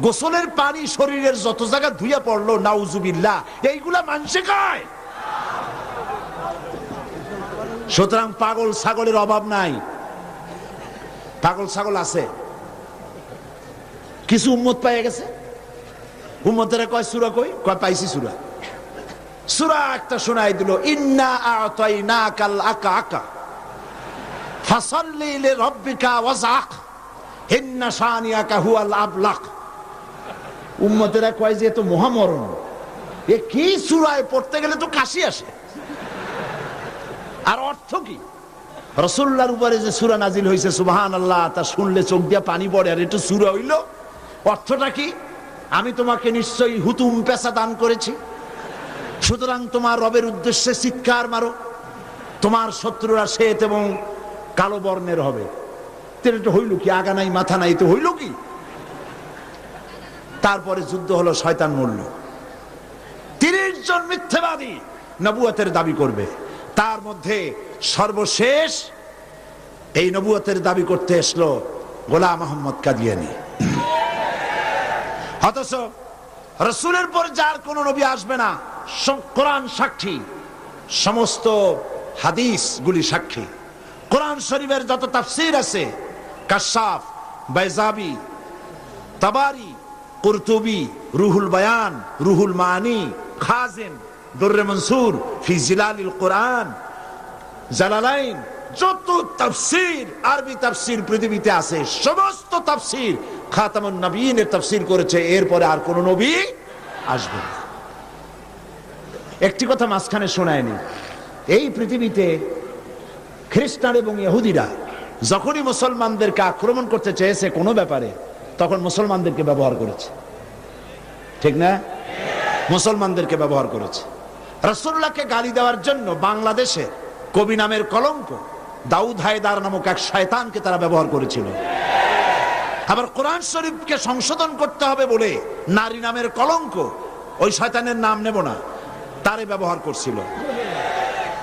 গোসলের পানি শরীরের যত জায়গা ধুইয়া পড়লো, নাউজুবিল্লাহ, এইগুলা মানুষে খায়। সুতরাং পাগল ছাগলের অভাব নাই। পাগল ছাগল আছে, কিছু উম্মত পাইয়া গেছে। উম্মতেরা কয় সূরা কই? কয় পাইছি সূরা। সূরা একটা শোনাই দিল, ইন্না আ'তাইনাকাল আকা ফাসাল্লি লিরাব্বিকা ওয়াজআক ইন্না শানিয়াকা হুয়াল আবলাক। উম্মতেরা কয় যে তো মহামরণ, এ কি সূরায় পড়তে গেলে তো কাশি আসে। আর অর্থ কি? রাসূলুল্লাহর উপরে যে সূরা নাজিল হয়েছে সুবহানাল্লাহ, তা শুনলে চোখ দিয়া পানি পড়ে। আর এটা সূরা হইল, অর্থটা কি? আমি তোমাকে নিশ্চয়ই হুতুম পেশা দান করেছি, সুতরাং তোমার রবের উদ্দেশ্যে চিৎকার মারো, তোমার শত্রুরা শ্বেত এবং কালো বর্ণের হবে। এটা হইল কি? আগা নাই মাথা নাই, তো হইল কি? তারপরে যুদ্ধ হলো, শয়তান মরল। 30 জন মিথ্যাবাদী নবুয়তের দাবি করবে। তার মধ্যে সর্বশেষ এই নবুয়তের দাবি করতে এসলো গোলাম আহমদ কাদিয়ানী। অথচ রাসূলের পর যার কোন নবী আসবে না, কোরআন সাক্ষী, সমস্ত হাদিস গুলি সাক্ষী। কোরআন শরীফের যত তাফসীর আছে, কাশাফ, বাইজাবি, তাবারি, কুরতুবি, রুহুল বায়ান, রুহুল মানি, খাজিন, দুররে মনসুর ফি জিলালিল কোরআন, জালালাইন, যত তাফসীর, আরবি তাফসীর পৃথিবীতে আছে, সমস্ত তাফসীর খাতামুন নবীনের তাফসীর করেছে। এরপরে আর কোন নবী আসবে না। একটি কথা মাঝখানে শোনায়নি, এই পৃথিবীতে খ্রিস্টান এবং ইহুদিরা যখনই মুসলমানদেরকে আক্রমণ করতে চেয়েছে কোনো ব্যাপারে, তখন মুসলমানদেরকে ব্যবহার করেছে, ঠিক না? মুসলমানদেরকে ব্যবহার করেছে। রাসূলুল্লাহকে গালি দেওয়ার জন্য বাংলাদেশে কবি নামের কলঙ্ক দাউদ হায়দার নামক এক শয়তানকে তারা ব্যবহার করেছিল। আবার কোরআন শরীফকে সংশোধন করতে হবে বলে নারী নামের কলঙ্ক, ওই শয়তানের নাম নেব না, তারে ব্যবহার করছিল।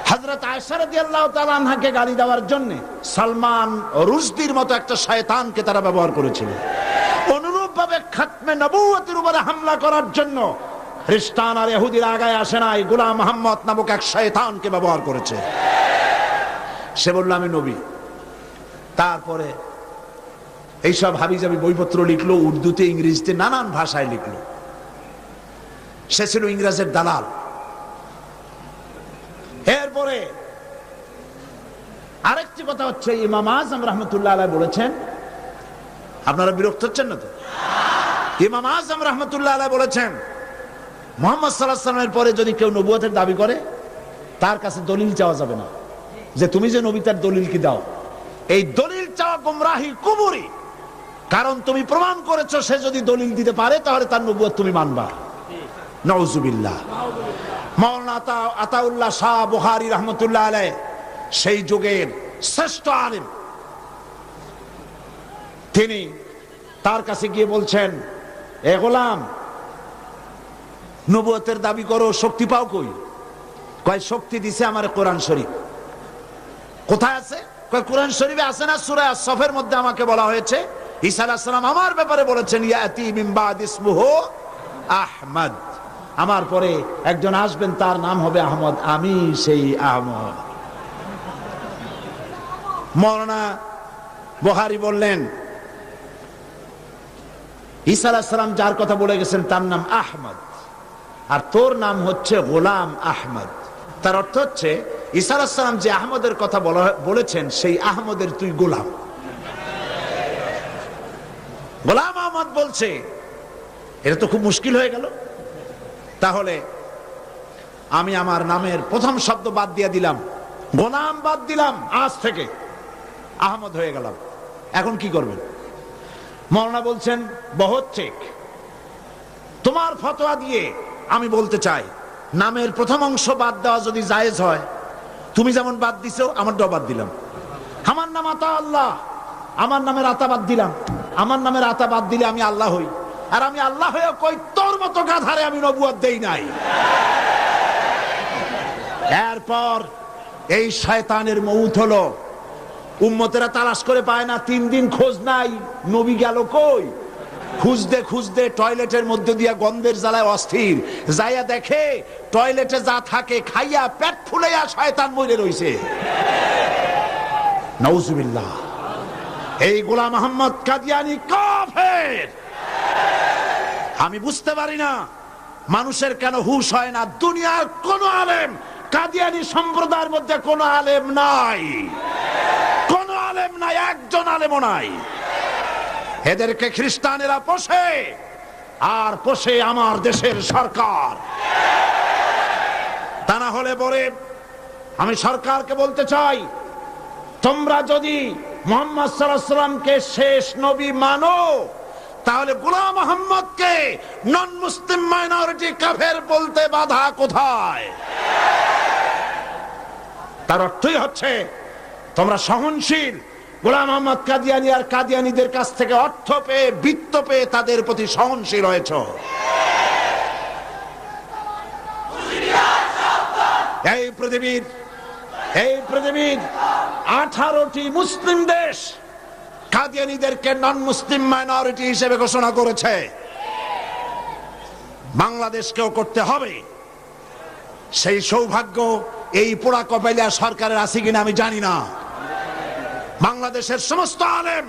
হযরত আয়েশা রাদিয়াল্লাহু তাআলা আনহাকে গালি দেওয়ার জন্য সালমান রুশদির মতো একটা শয়তানকে তারা ব্যবহার করেছিল। অনুরূপভাবে খাতমে নবুয়তের উপরে হামলা করার জন্য খ্রিস্টান আর ইহুদিরা আগায় আসে নাই, গোলাম মুহাম্মদ নামক এক শয়তানকে ব্যবহার করেছে। সে বলল আমি নবী। তারপরে এইসব হাবিজাবি বইপত্র লিখলো, উর্দুতে, ইংরেজিতে, নানান ভাষায় লিখলো। সে ছিল ইংরেজের দালাল। এরপরে আরেকটি কথা হচ্ছে, ইমাম আযম রাহমাতুল্লাহ আলাইহি বলেছেন, আপনারা বিরক্ত হচ্ছেন না তো? ইমাম আযম রাহমাতুল্লাহ আলাইহি বলেছেন, মুহাম্মদ সাল্লাল্লাহু আলাইহি ওয়াসাল্লামের পরে যদি কেউ নবুয়তের দাবি করে, তার কাছে দলিল চাওয়া যাবে না, যে তুমি যে নবী তার দলিল কি দাও। এই দলিল চাওয়া গোমরাহি, কুফরি। কারণ তুমি প্রমাণ করেছো সে যদি দলিল দিতে পারে তাহলে তার নবুয়ত তুমি মানবা। নাউজুবিল্লাহ। মাওলানা আতাউল্লাহ শাহ বুখারী রাহমাতুল্লাহ আলাইহি সেই যুগের শ্রেষ্ঠ আলেম, তিনি তার কাছে গিয়ে বলছেন, এ গোলাম, নবুয়তের দাবি করো, শক্তি পাও কই? কয় শক্তি দিছে আমার কোরআন শরীফ। কোথায় আছে? কয় কোরআন শরীফে আছে না, সূরা আস-সফের মধ্যে আমাকে বলা হয়েছে ঈসা আলাইহিস সালাম আমার ব্যাপারে বলেছেন, ইয়াতি মিন বাদ ইসমুহু আহমদ, আমার পরে একজন আসবেন তার নাম হবে আহমদ, আমি সেই আহমদ। মাওলানা বুখারী বললেন, ঈসা আলাইহিস সালাম যার কথা বলে গেছেন তার নাম আহমদ, আর তোর নাম হচ্ছে গোলাম আহমদ। তার অর্থ হচ্ছে ঈসা আলাইহিস সালাম যে আহমদের কথা বলেছেন সেই আহমদের তুই গোলাম। গোলাম আহমদ বলছে, এটা তো খুব মুশকিল হয়ে গেল। তাহলে আমি আমার নামের প্রথম শব্দ বাদ দিয়ে দিলাম, গোলাম বাদ দিলাম, আজ থেকে আহমদ হয়ে গেলাম। এখন কি করবেন? মৌলানা বলছেন বহুত ঠিক। তোমার ফতোয়া দিয়ে আমি বলতে চাই, নামের প্রথম অংশ বাদ দেওয়া যদি জায়েজ হয়, তুমি যেমন বাদ দিছো আমারটাও বাদ দিলাম। আমার নাম আতা আল্লাহ, আমার নামের আতা বাদ দিলাম। আমার নামের আতা বাদ দিলে আমি আল্লাহ হই, আর আমি আল্লাহ হয়ে কই তোর মতো গাধারে আমি নবুয়ত দেই নাই। এরপর এই শয়তানের মউত হলো, উম্মতেরা তালাশ করে পায় না, 3 দিন খোঁজ নাই, নবী গেল কই। খুঁজতে খুঁজতে টয়লেটের মধ্যে দিয়া গন্ধের জ্বালায় অস্থির, যাইয়া দেখে টয়লেটে যা থাকে খাইয়া পেট ফুলাইয়া শয়তান মরে রইছে। নাউজুবিল্লাহ। এই গোলাম মোহাম্মদ কাদিয়ানী কাফের। আমি বুঝতে পারি না মানুষের কেন হুঁশ হয় না। দুনিয়ার কোন আলেম, কাদিয়ানী সম্প্রদায়ের মধ্যে কোন আলেম নাই, কোন আলেম নাই, একজন আলেমও নাই। এদেরকে খ্রিস্টানেরা পোষে, আর পোষে আমার দেশের সরকার। তা না হলে পরে আমি সরকারকে বলতে চাই, তোমরা যদি মুহাম্মদ সাল্লাল্লাহু আলাইহি ওয়াসাল্লামকে শেষ নবী মানো, তাহলে গোলাম মোহাম্মদকে নন মুসলিম মাইনরিটি কাফের বলতে বাধা কোথায়? তার অর্থই হচ্ছে তোমরা সহনশীল, গোলাম মোহাম্মদ কাদিয়ানী আর কাদিয়ানীদের কাছ থেকে অর্থ পেয়ে, বৃত্ত পেয়ে তাদের প্রতি সহনশীল হয়েছ। এই পৃথিবীর 18টি মুসলিম দেশ কাদিয়ানীদেরকে নন মুসলিম মাইনরিটি হিসেবে ঘোষণা করেছে। বাংলাদেশকেও করতে হবে। সেই সৌভাগ্য এই পোড়া কপাইলা সরকারের আছে কিনা আমি জানি না। বাংলাদেশের সমস্ত আলেম,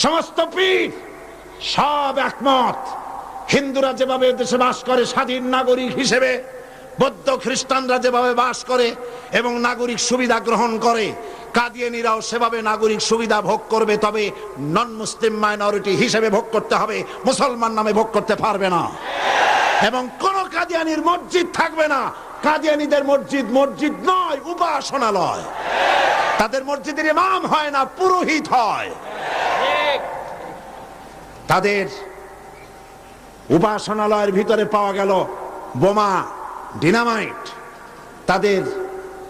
সমস্ত পীর সব একমত, হিন্দুরা যেভাবে দেশে বাস করে স্বাধীন নাগরিক হিসেবে, বৌদ্ধ খ্রিস্টানরা যেভাবে বাস করে এবং নাগরিক সুবিধা গ্রহণ করে, কাদিয়ানীরাও সেভাবে নাগরিক সুবিধা ভোগ করবে। তবে নন মুসলিম মাইনরিটি হিসেবে ভোগ করতে হবে, মুসলমান নামে ভোগ করতে পারবে না। এবং কোন কাদিয়ানীর মসজিদ থাকবে না। কাদিয়ানীদের মসজিদ মসজিদ নয়, উপাসনালয়। তাদের মসজিদের ইমাম হয় না, পুরোহিত হয়। তাদের উপাসনালয়ের ভিতরে পাওয়া গেল বোমা, ডিনামাইট। তাদের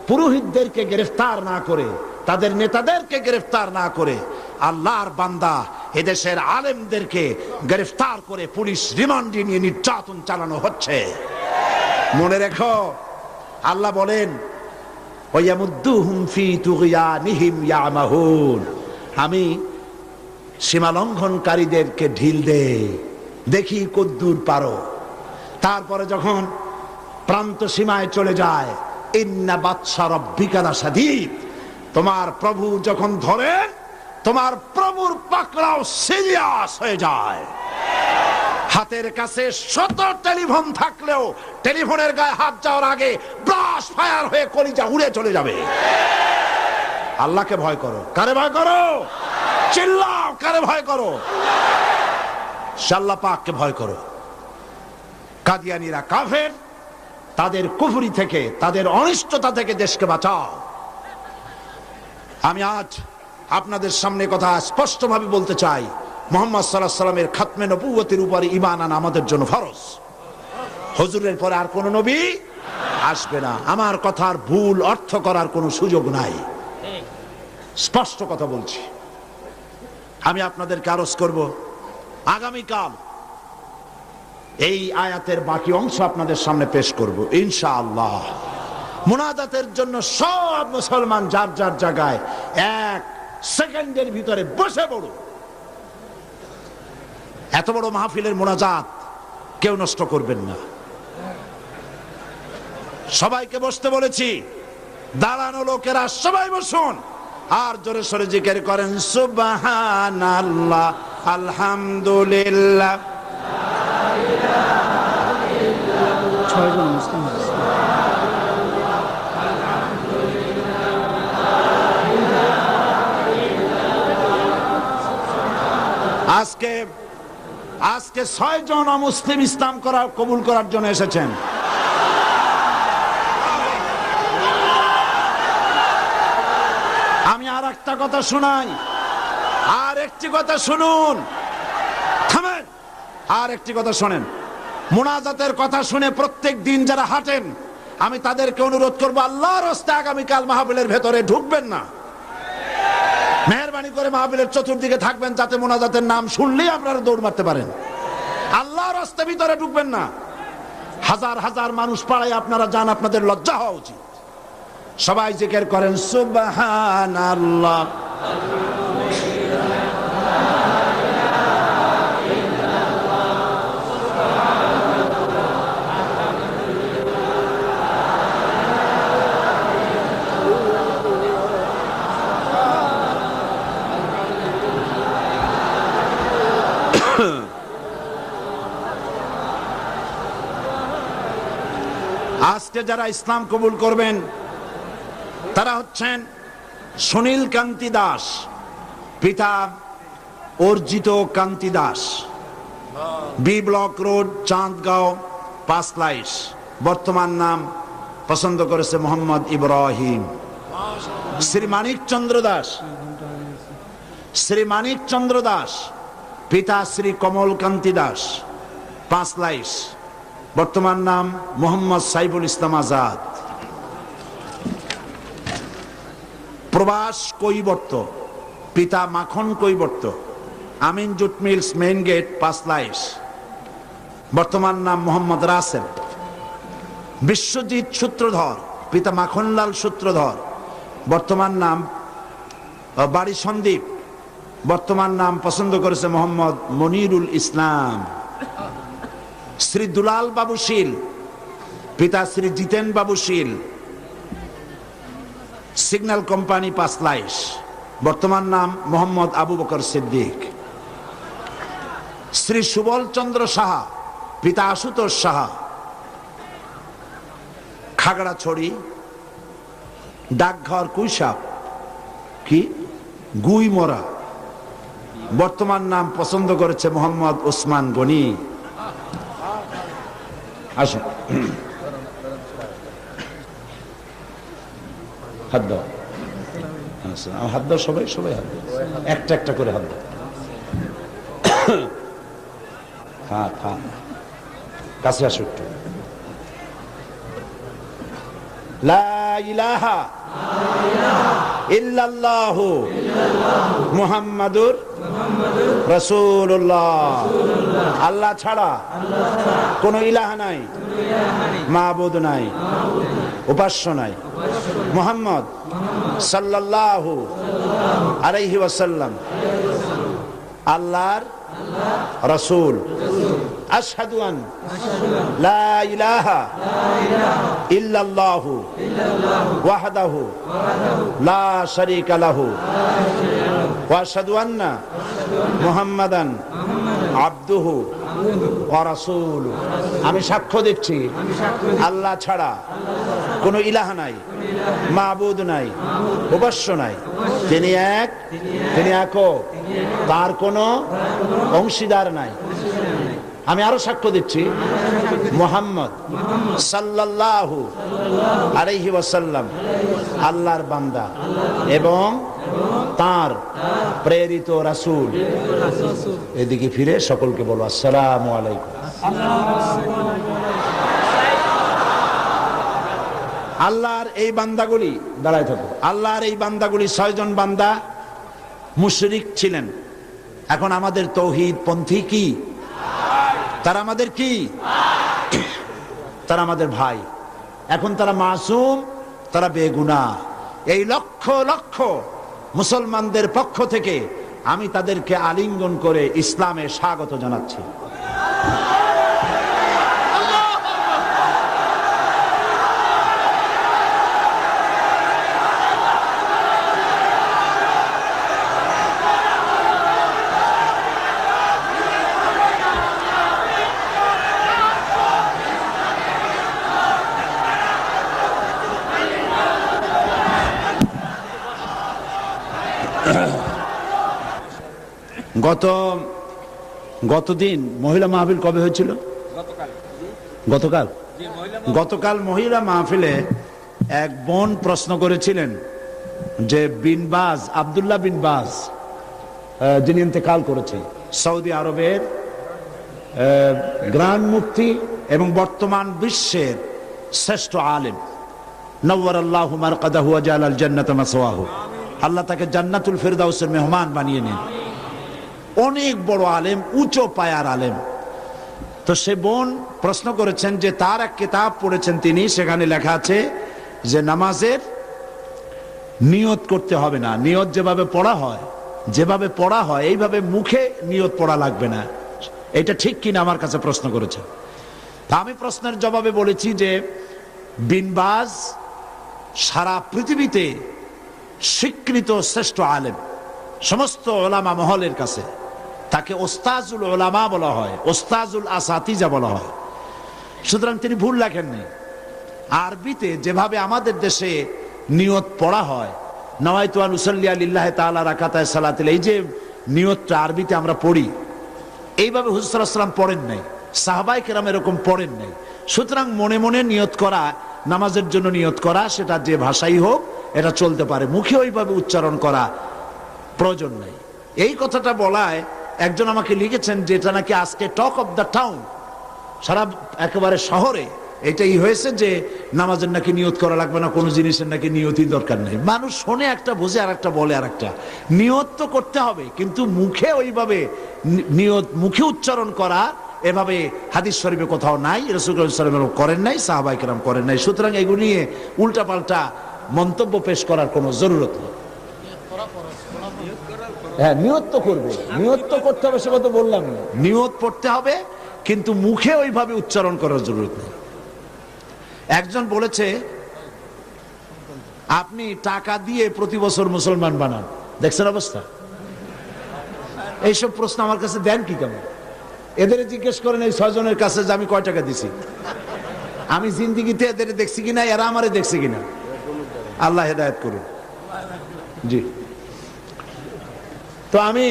পুরোহিতদেরকে গ্রেফতার না করে, তাদের নেতাদেরকে গ্রেফতার না করে, আল্লাহর বান্দা এদেশের আলেমদেরকে গ্রেফতার করে পুলিশ রিমান্ডে নিয়ে নির্যাতন চালানো হচ্ছে। মনে রেখো, আল্লাহ বলেন, ওয়ায়ামুদ্দুহুম ফি তুগয়ানিহিম ইয়ামাহুন, আমি সীমা লঙ্ঘনকারীদেরকে ঢিল দেই, দেখি কদ্দূর পারো। তারপরে যখন প্রান্ত সীমায় চলে যায়, ইন্না বাতশা রাব্বিকা লাশাদীদ, তোমার প্রভু যখন ধরেন, তোমার প্রভুর পাকড়াও সিরিয়াস হয়ে যায়। হাতের কাছে 100 টেলিফোন থাকলেও টেলিফোনের গায়ে হাত যাওয়ার আগে ব্লাস্ট ফায়ার হয়ে কলিজা উড়ে চলে যাবে। আল্লাহকে ভয় করো। কারে ভয় করো? চিল্লাও, কারে ভয় করো? আল্লাহ পাককে ভয় করো। কাদিয়ানীরা কাফের, তাদের কুফরি থেকে, তাদের অনিষ্টতা থেকে দেশকে বাঁচাও। আমি আজ আপনাদের সামনে কথা স্পষ্টভাবে বলতে চাই, মুহাম্মদ সাল্লাল্লাহু আলাইহি ওয়াসাল্লামের খাতমে নবুয়তের উপরে ঈমান আনা আমাদের জন্য ফরজ। হুজুরের পরে আর কোন নবী আসবে না। আমার কথার ভুল অর্থ করার কোনো সুযোগ নাই, স্পষ্ট কথা বলছি। আমি আপনাদেরকে আরজ করব, আগামীকাল এই আয়াতের বাকি অংশ আপনাদের সামনে পেশ করব ইনশাআল্লাহ। মুনাজাতের জন্য সব মুসলমান যার যার জায়গায় 1 সেকেন্ডের ভিতরে বসে পড়ো। এত বড় মাহফিলের মুনাজাত কেউ নষ্ট করবেন না। সবাইকে বসতে বলেছি, দাঁড়ানো লোকেরা সবাই বসুন, আর জোরে সোরে জিকির করেন সুবহানাল্লাহ, আলহামদুলিল্লাহ। 6 জন মুসলিম। আজকে 6 জন মুসলিম ইসলাম কবুল করার জন্য এসেছেন। আমি আর একটা কথা শোনাই, আর একটি কথা শুনুন, থামেন। আর একটি কথা শোনেন, মুনাজাতের কথা শুনে প্রত্যেক দিন যারা হাঁটেন, আমি তাদেরকে অনুরোধ করবো, আল্লাহর রাস্তায় আগামীকাল মাহফিলের ভেতরে ঢুকবেন না। মেহেরবানি করে মাহফিলের চতুর্দিকে থাকবেন, যাতে মুনাজাতের নাম শুনলেই আপনারা দৌড় মারতে পারেন। আল্লাহর রাস্তার ভিতরে ঢুকবেন না। হাজার হাজার মানুষ পাড়ায় আপনারা যান, আপনাদের লজ্জা হওয়া উচিত। সবাই জিকির করেন সুবহানাল্লাহ। আজকে যারা ইসলাম কবুল করবেন তারা হচ্ছেন সুনীল কান্তি দাস, পিতা Arjit Kanti Das, B block road, Chandgaon, Panchlaish. বর্তমান নাম পছন্দ করেছে মোহাম্মদ ইব্রাহিম। শ্রী মানিক চন্দ্র দাস, শ্রী মানিক চন্দ্র দাস, পিতা শ্রী কমল কান্তি দাস, পাঁচলাইশ। বর্তমান নাম মোহাম্মদ সাইফুল ইসলাম আজাদ। প্রবাস কৈবর্ত, পিতা Makhan Kaibarta, Amin jute mills, main gate, Panchlaish. বর্তমান নাম মোহাম্মদ রাসেল। বিশ্বজিৎ সূত্রধর, পিতা মাখনলাল সূত্রধর, বর্তমান নাম বাড়ি সন্দীপ। বর্তমান নাম পছন্দ করেছে মোহাম্মদ মনিরুল ইসলাম। শ্রী দুলাল বাবু শীল, পিতা শ্রী জিতেন বাবু শীল, সিগন্যাল কোম্পানি, পাঁচলাইশ। বর্তমান নাম মোহাম্মদ আবু বকর সিদ্দিক। শ্রী সুবল চন্দ্র সাহা, পিতা আশুতোষ সাহা, খাগড়াছড়ি, ডাকঘর কুইসাপ, কি গুইমরা। বর্তমান নাম পছন্দ করেছে মোহাম্মদ ওসমান গনি। আসুন, হাত দাও, হাত দাও, সবাই সবাই হাত দাও, একটা একটা করে হাত দাও। হ্যাঁ হ্যাঁ, কাছে আসো একটু। লা ইলাহা ইল্লাল্লাহু মুহাম্মাদুর রাসূলুল্লাহ। আল্লাহ ছাড়া কোন ইলাহা নাই, মাবুদ নাই, উপাস্য নাই। মুহাম্মদ সাল্লাল্লাহু আলাইহি ওয়াসাল্লাম আল্লাহর রাসূল। আশহাদু আন লা ইলাহা ইল্লাল্লাহু ওয়াহদাহু লা শারীকা লাহু ওয়া আশহাদু আন্না মুহাম্মাদান আবদুহু ওয়া রাসূলুহু। আমি সাক্ষ্য দিচ্ছি, আল্লাহ ছাড়া কোনো ইলাহা নাই, মাবুদ নাই, উপাস্য নাই। তিনি এক, তিনি একক, তার কোনো অংশীদার নাই। আমি আরো সাক্ষ্য দিচ্ছি, মুহাম্মদ সাল্লাল্লাহু আলাইহি ওয়াসাল্লাম আল্লাহর বান্দা এবং তার প্রেরিত রাসূল। এদিকে ফিরে সকলকে বলো আসসালামু আলাইকুম। আল্লাহর এই বান্দাগুলি, দাঁড়ায় থাকো, আল্লাহর এই বান্দাগুলি 6 জন বান্দা মুশরিক ছিলেন। এখন আমাদের তৌহিদ পন্থী কি? তারা আমাদের কি? তারা আমাদের ভাই। এখন তারা মাসুম, তারা বেগুনাহ। এই লক্ষ লক্ষ মুসলমানদের পক্ষ থেকে আমি তাদেরকে আলিঙ্গন করে ইসলামে স্বাগত জানাচ্ছি। গতদিন মহিলা মাহফিল কবে হয়েছিল? গতকাল মহিলা মাহফিলে এক বোন প্রশ্ন করেছিলেন যে বিন বাজ, আব্দুল্লাহ বিন বাজ যিনি ইন্তেকাল করেছে, সৌদি আরবের গ্রান্ড মুফতি এবং বর্তমান বিশ্বের শ্রেষ্ঠ আলেম, নওয়ারাল্লাহু মারকাদাহু ওয়া জাআলাল জান্নাতা মাসওয়াহু, আল্লাহ তাকে জান্নাতুল ফিরদাউসের মেহমান বানিয়ে নেন। অনেক বড় আলেম, উঁচু পায়ার আলেম। তো সে বোন প্রশ্ন করেছেন যে তার এক কিতাব পড়েছেন তিনি, সেখানে লেখা আছে যে নামাজের নিয়ত করতে হবে না, নিয়ত যেভাবে পড়া হয় এইভাবে মুখে নিয়ত পড়া লাগবে না। এটা ঠিক কিনা আমার কাছে প্রশ্ন করেছে। তা আমি প্রশ্নের জবাবে বলেছি যে বিন বাজ সারা পৃথিবীতে স্বীকৃত শ্রেষ্ঠ আলেম, সমস্ত ওলামা মহলের কাছে তাকে ওস্তাজুল ওলামা বলা হয়, ওস্তাজুল আসাতিজা বলা হয়। সুতরাং তিনি ভুল লেখেননি। আরবিতে যেভাবে আমাদের দেশে নিয়ত পড়া হয়, নাওয়াইতু আন উসাল্লি লিল্লাহি তাআলা রাকাতায় সালাতিল, এই যে নিয়তটা আরবিতে আমরা পড়ি, এইভাবে হুজুর সাল্লাল্লাহু আলাইহি ওয়াসাল্লাম পড়েন নাই, সাহাবায়ে কেরাম এরকম পড়েন নাই। সুতরাং মনে মনে নিয়ত করা, নামাজের জন্য নিয়ত করা, সেটা যে ভাষাই হোক এটা চলতে পারে, মুখে ওইভাবে উচ্চারণ করা প্রয়োজন নাই। এই কথাটা বলায় একজন আমাকে লিখেছেন যে এটা নাকি আজকে টক অফ দ্য টাউন, সারা একেবারে শহরে এটাই হয়েছে যে নামাজের নাকি নিয়ত করা লাগবে না, কোনো জিনিসের নাকি নিয়তই দরকার নেই। মানুষ শোনে একটা, বোঝে আর একটা, বলে আর একটা। নিয়ত তো করতে হবে, কিন্তু মুখে ওইভাবে নিয়ত মুখে উচ্চারণ করা এভাবে হাদিস শরীফে কোথাও নাই, রাসূল সাল্লাল্লাহু আলাইহি ওয়াসাল্লাম করেন নাই, সাহাবায়ে কেরাম করেন নাই। সুতরাং এগুলো নিয়ে উল্টাপাল্টা মন্তব্য পেশ করার কোনো জরুরত নেই। হ্যাঁ, নিয়ত তো করবে, নিয়ত তো করতে হবে, সেটা তো বললাম না। নিয়ত পড়তে হবে, কিন্তু মুখে ওইভাবে উচ্চারণ করার জরুরত নেই। একজন বলেছে আপনি টাকা দিয়ে প্রতি বছর মুসলমান বানান, দেখছেন অবস্থা? এইসব প্রশ্ন আমার কাছে দেন কি কেমন? এদের জিজ্ঞেস করেন এই 6 জনের কাছে যে আমি কয় টাকা দিছি, আমি জিন্দিগিতে এদের দেখছি কিনা, এরা আমারে দেখছে কিনা। আল্লাহ হেদায়েত করুন। জি, তো আমি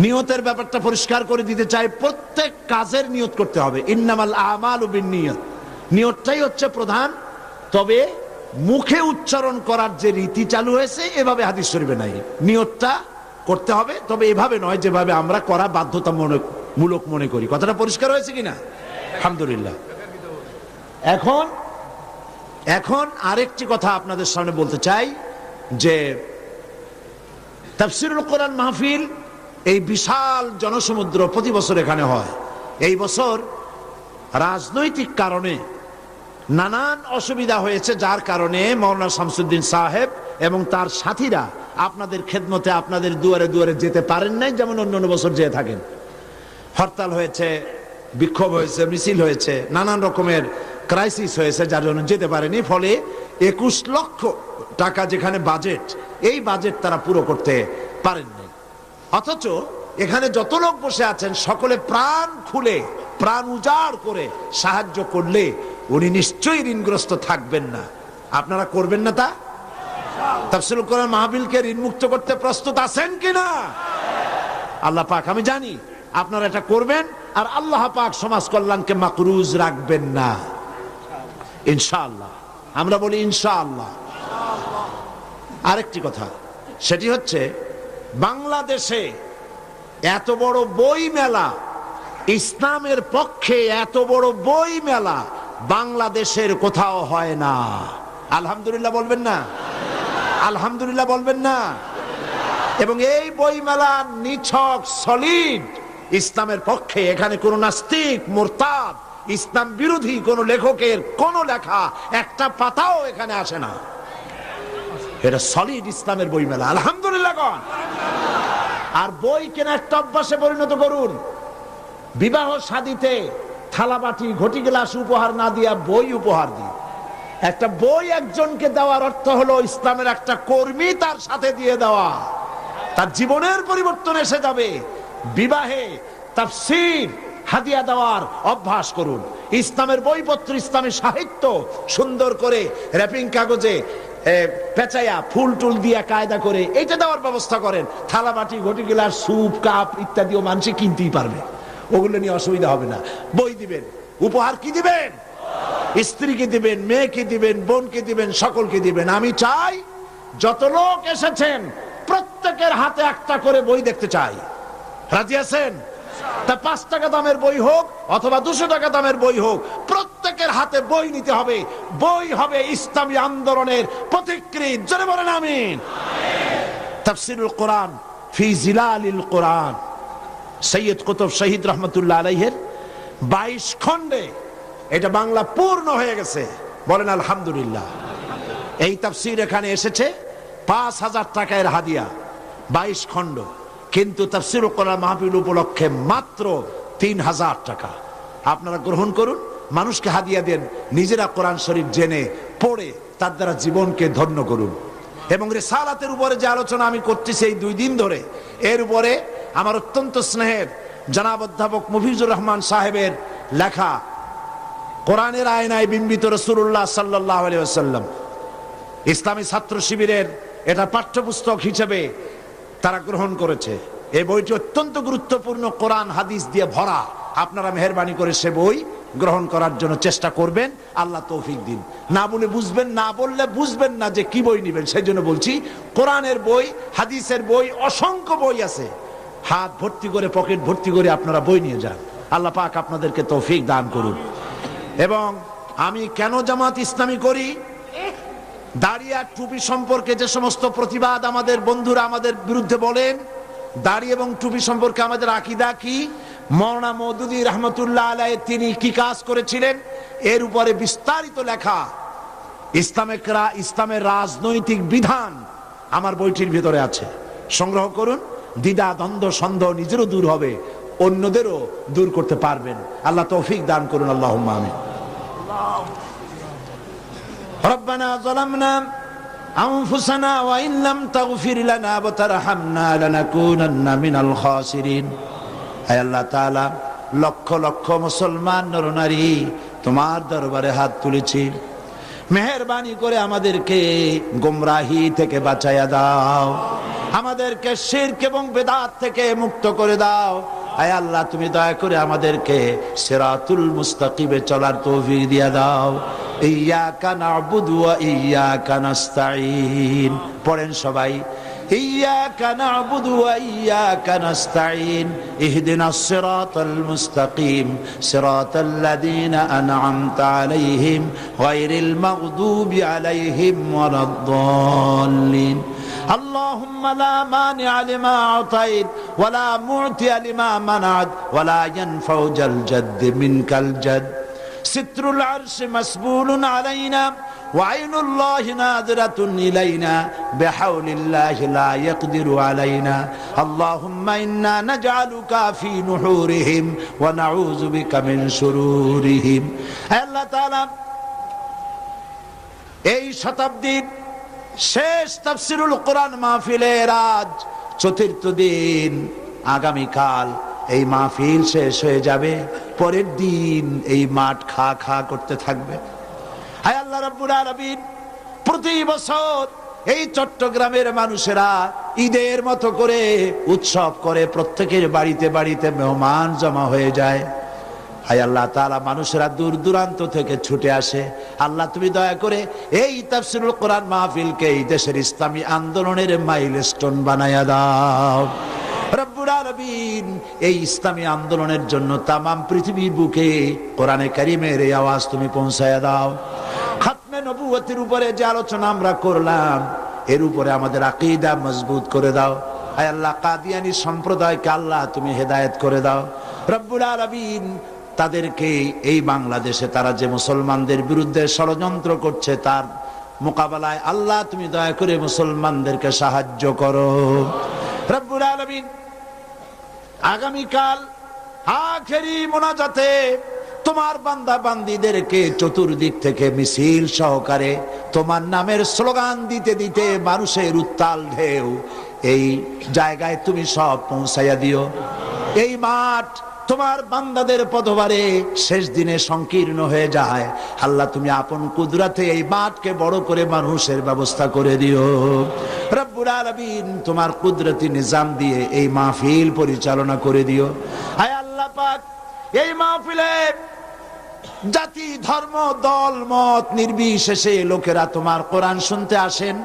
নিয়তের ব্যাপারটা পরিষ্কার করে দিতে চাই। প্রত্যেক কাজের নিয়ত করতে হবে। ইন্নামাল আমালু বিন্নিয়াত, নিয়তটাই হচ্ছে প্রধান। তবে মুখে উচ্চারণ করার যে রীতি চালু হয়েছে, এভাবে হাদিস শরীফে নাই। নিয়তটা করতে হবে, তবে এভাবে নয় যেভাবে আমরা করা বাধ্যতামূলক মনে করি। কথাটা পরিষ্কার হয়েছে কিনা? আলহামদুলিল্লাহ। এখন আরেকটি কথা আপনাদের সামনে বলতে চাই যে তাফসীরুল কোরআন মাহফিল, এই বিশাল জনসমুদ্র প্রতি বছর এখানে হয়। এই বছর রাজনৈতিক কারণে নানান অসুবিধা হয়েছে, যার কারণে মাওলানা শামসুদ্দিন সাহেব এবং তার সাথীরা আপনাদের খেদমতে, আপনাদের দুয়ারে দুয়ারে যেতে পারেন নাই, যেমন অন্য বছর যেয়ে থাকেন। হরতাল হয়েছে, বিক্ষোভ হয়েছে, মিছিল হয়েছে, নানান রকমের ক্রাইসিস হয়েছে, যার জন্য যেতে পারেনি। ফলে 21 লক্ষ টাকা যেখানে বাজেট, এই বাজেট তারা পুরো করতে পারেননি। অথচ এখানে যত লোক বসে আছেন সকলে প্রাণ খুলে, প্রাণ উজাড় করে সাহায্য করলে উনি নিশ্চয়ই ঋণগ্রস্ত থাকবেন না। আপনারা করবেন না তা? তাফসীরুল কোরআন মাহফিলকে ঋণ মুক্ত করতে প্রস্তুত আছেন কিনা? আল্লাহ পাক, আমি জানি আপনারা এটা করবেন, আর আল্লাহ পাক সমাজ কল্যাণকে মাকরুজ রাখবেন না, ইনশাআল্লাহ। আমরা বলি ইনশাআল্লাহ। আরেকটি কথা, সেটি হচ্ছে বাংলাদেশে এত বড় বই মেলা, ইসলামের পক্ষে এত বড় বই মেলা বাংলাদেশের কোথাও হয় না। আলহামদুলিল্লাহ বলবেন না? আলহামদুলিল্লাহ বলবেন না? এবং এই বই মেলা নিছক সলিড ইসলামের পক্ষে। এখানে কোন নাস্তিক, মুরতাদ, ইসলাম বিরোধী কোন লেখকের কোন লেখা একটা পাতাও এখানে আসে না। এটা সলিড ইসলামের বই মেলা। আলহামদুলিল্লাহ। আর বই কেনা একটা অভ্যাসে পরিণত করুন। বিবাহ শাদীতে থালাবাটি, ঘটি গ্লাস উপহার না দিয়া বই উপহার দিন। একটা বই একজনকে দেওয়ার অর্থ হলো ইসলামের একটা কর্মী তার সাথে দিয়ে দেওয়া, তার জীবনের পরিবর্তন এসে যাবে। বিবাহে তাফসীর হাদিয়া দেওয়ার অভ্যাস করুন। ইসলামের বইপত্র, ইসলামী সাহিত্য সুন্দর করে র্যাপিং কাগজে পেঁচাইয়া ফুল টুল দিয়া কায়দা করে এইটা দেওয়ার ব্যবস্থা করেন। থালাবাটি, ঘটি গ্লাস, স্যুপ, কাপ ইত্যাদিও মানুষ কিনতেই পারবে, ওগুলো নিয়ে অসুবিধা হবে না। বই দিবেন। উপহার কি দিবেন? স্ত্রীকে দিবেন, মেয়েকে দিবেন, বোনকে দিবেন, সকলকে দিবেন। আমি চাই যত লোক এসেছেন প্রত্যেক প্রত্যেকের হাতে একটা করে বই দেখতে চাই। রাজি আছেন? তা 5 টাকা দামের বই হোক অথবা 200 টাকা দামের বই হোক, প্রত্যেকের হাতে বই নিতে হবে। বই হবে ইসলামী আন্দোলনের পথিকৃৎ। জোরে বলেন আমিন। তাফসীরুল কোরআন ফি জিলালিল কোরআন, সৈয়দ কুতুব শহীদ রহমতুল্লাহ আলাইহির 22 খণ্ডে এটা বাংলা পূর্ণ হয়ে গেছে। বলেন আলহামদুলিল্লাহ। এই তাফসীর এখানে এসেছে 5000 টাকার হাদিয়া, 22 খণ্ড। কিন্তু তাফসীরুল কোরআন মাহফিল উপলক্ষে মাত্র 3000 টাকা। আপনারা গ্রহণ করুন, মানুষকে হাদিয়া দেন, নিজেরা কোরআন শরীফ জেনে পড়ে তার দ্বারা জীবনকে ধন্য করুন। এবং রিসালাতের উপরে যে আলোচনা আমি করতেছি এই 2 দিন ধরে, এর উপরে আমার অত্যন্ত স্নেহের জনাব অধ্যাপক মফিজুর রহমান সাহেবের লেখা কোরআনের আয়নায় বিম্বিত রাসূলুল্লাহ সাল্লাল্লাহু আলাইহি ওয়াসাল্লাম, ইসলামী ছাত্র শিবিরের এটা পাঠ্যপুস্তক হিসেবে তারা গ্রহণ করেছে। এই বইটি অত্যন্ত গুরুত্বপূর্ণ, কোরআন হাদিস দিয়ে ভরা। আপনারা মেহেরবানি করে সে বই গ্রহণ করার জন্য চেষ্টা করবেন। আল্লাহ তৌফিক দিন। না বলে বুঝবেন, না বললে বুঝবেন না যে কি বই নেবেন। সেই জন্য বলছি, কোরআনের বই, হাদিসের বই, অসংখ্য বই আছে। হাত ভর্তি করে, পকেট ভর্তি করে আপনারা বই নিয়ে যান। আল্লাহ পাক আপনাদেরকে তৌফিক দান করুন। এবং আমি কেন জামাত ইসলামী করি, দাড়ি আর টুপি সম্পর্কে যে সমস্ত প্রতিবাদ আমাদের বন্ধুরা আমাদের বিরুদ্ধে বলেন, দাড়ি এবং টুপি সম্পর্কে আমাদের আকীদা কি, মাওলানা মওদুদী রহমতুল্লাহ আলাইহি তিনি কি কাজ করেছিলেন, এর উপরে বিস্তারিত লেখা ইসলামের রাজনৈতিক বিধান আমার বইটির ভিতরে আছে। সংগ্রহ করুন। দ্বিধা, দ্বন্দ্ব, সন্দেহ নিজেরও দূর হবে, অন্যদেরও দূর করতে পারবেন। আল্লাহ তৌফিক দান করুন। আল্লাহুম্মা আমিন। ربنا ظلمنا أنفسنا وإن لم تغفر لنا وترحمنا لنكونن من الخاسرين। হে আল্লাহ তাআলা, লক্ষ লক্ষ মুসলমান নরনারী তোমার দরবারে হাত তুলেছি, মেহেরবানি করে আমাদেরকে গোমরাহি থেকে বাঁচাইয়া দাও, আমাদেরকে শিরক এবং বেদাত থেকে মুক্ত করে দাও। হে আল্লাহ, তুমি দয়া করে আমাদেরকে সিরাতুল মুস্তাকিমে চলার তৌফিক দিয়া দাও। ইয়্যাকা না'বুদু ওয়া ইয়্যাকা নাস্তাঈন। পড়েন সবাই, ইয়্যাকা না'বুদু ওয়া ইয়্যাকা নাস্তাঈন, ইহদিনাস সিরাতাল মুস্তাকিম, সিরাতাল্লাযীনা আন'আমতা আলাইহিম গায়রিল মাগদুবি আলাইহিম ওয়ালাদ-দাল্লিন। اللهم لا مانع لما أعطيت ولا معطي لما منعت ولا ينفع ذا الجد منك الجد. ستر العرش مسبول علينا وعين الله ناظرة إلينا بحول الله لا يقدر علينا. اللهم إنا نجعلك في نحورهم ونعوذ بك من شرورهم. الله تعالى এই শতাব্দীর শেষ তাফসীরুল কোরআন মাহফিলের আজ ৪র্থ দিন। আগামীকাল এই মাহফিল শেষ হয়ে যাবে, পরের দিন এই মাঠ খা খা করতে থাকবে। হায় আল্লাহ রাব্বুল আলামিন, প্রতি বছর এই চট্টগ্রামের মানুষেরা ঈদের মতো করে উৎসব করে, প্রত্যেকের বাড়িতে বাড়িতে মেহমান জমা হয়ে যায়। হায় আল্লাহ তাআলা, মানুষেরা দূর দূরান্ত থেকে ছুটে আসে। আল্লাহ, তুমি দয়া করে এই তাফসীরুল কোরআন মাহফিলকে এই দেশের ইসলামী আন্দোলনের মাইলস্টোন বানায়া দাও রব্বুল আলামিন। এই ইসলামী আন্দোলনের জন্য তামাম পৃথিবীর বুকে কোরআনে কারীমের এই আওয়াজ তুমি পৌঁছায়া দাও। খাতমে নবুয়তের উপরে যে আলোচনা আমরা করলাম, এর উপরে আমাদের আকীদা মজবুত করে দাও। হায় আল্লাহ, কাদিয়ানী সম্প্রদায়কে আল্লাহ তুমি হেদায়েত করে দাও রব্বুল আলামিন। তাদেরকে এই বাংলাদেশে তারা যে মুসলমানদের বিরুদ্ধে ষড়যন্ত্র করছে, তার মোকাবেলায় আল্লাহ তুমি দয়া করে মুসলমানদেরকে সাহায্য করো রব্বুল আলামিন। আগামীকাল আখেরি মোনাজাতে তোমার বান্দা বান্দীদেরকে চতুর্দিক থেকে মিছিল সহকারে তোমার নামের স্লোগান দিতে দিতে মানুষের উত্তাল ঢেউ এই জায়গায় তুমি সব পৌঁছাইয়া দিও। এই মাঠ তোমার বান্দাদের পদভারে শেষ দিনে সংকীর্ণ হয়ে যায়। আল্লাহ, তুমি আপন কুদরতে এই মাঠকে বড় করে মানুষের ব্যবস্থা করে দিও রব্বুল আলামিন। তোমার কুদরতি নিজাম দিয়ে এই মাহফিল পরিচালনা করে দিও। হায় আল্লাহ পাক, এই মাহফিলে জাতি, ধর্ম, দল, মত নির্বিশেষে লোকেরা তোমার কোরআন শুনতে আসেন।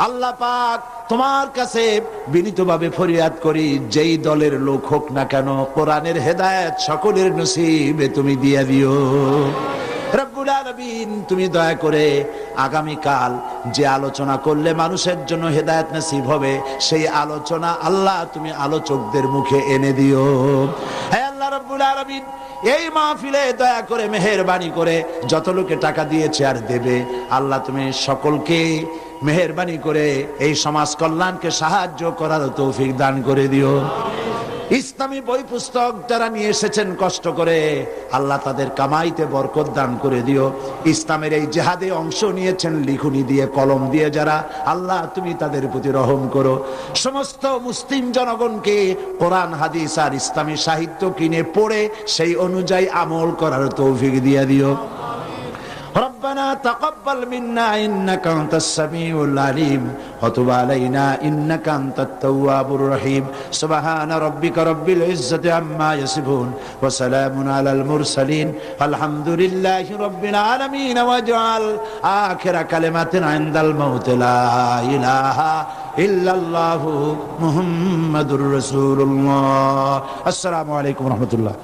আল্লাহ পাক তোমার কাছে বিনীতভাবে ফরিয়াদ করি, যেই দলের লোক হোক না কেন, কোরআনের হেদায়েত সকলের নসিবে তুমি দিয়ে দিও রব্বুল আলামিন। তুমি দয়া করে আগামীকাল যে আলোচনা করলে মানুষের জন্য হেদায়েত নসিব হবে, সেই আলোচনা আল্লাহ তুমি আলোচকদের মুখে এনে দিও। হে আল্লাহ রব্বুল আলামিন, এই মাহফিলে দয়া করে মেহেরবানি করে যত লোকে টাকা দিয়েছে আর দেবে, আল্লাহ তুমি সকলকে মেহেরবানি করে এই সমাজ কল্যাণকে সাহায্য করার তৌফিক দান করে দিও। ইসলামী বই পুস্তক যারা নিয়ে এসেছেন কষ্ট করে, আল্লাহ তাদের কামাইতে বরকত দান করে দিও। ইসলামের এই জিহাদে অংশ নিয়েছেন লিখুনি দিয়ে, কলম দিয়ে যারা, আল্লাহ তুমি তাদের প্রতি রহম করো। সমস্ত মুসলিম জনগণকে কোরআন হাদিস আর ইসলামী সাহিত্য কিনে পড়ে সেই অনুযায়ী আমল করার তৌফিক দিয়ে দিও। ربنا تقبل منا إنك أنت السميع العليم وتب علينا إنك أنت التواب الرحيم سبحان ربك رب العزة عما يصفون وسلام على المرسلين الحمد لله رب العالمين واجعل آخر كلمة عند الموت لا إله إلا الله محمد رسول الله السلام عليكم ورحمة الله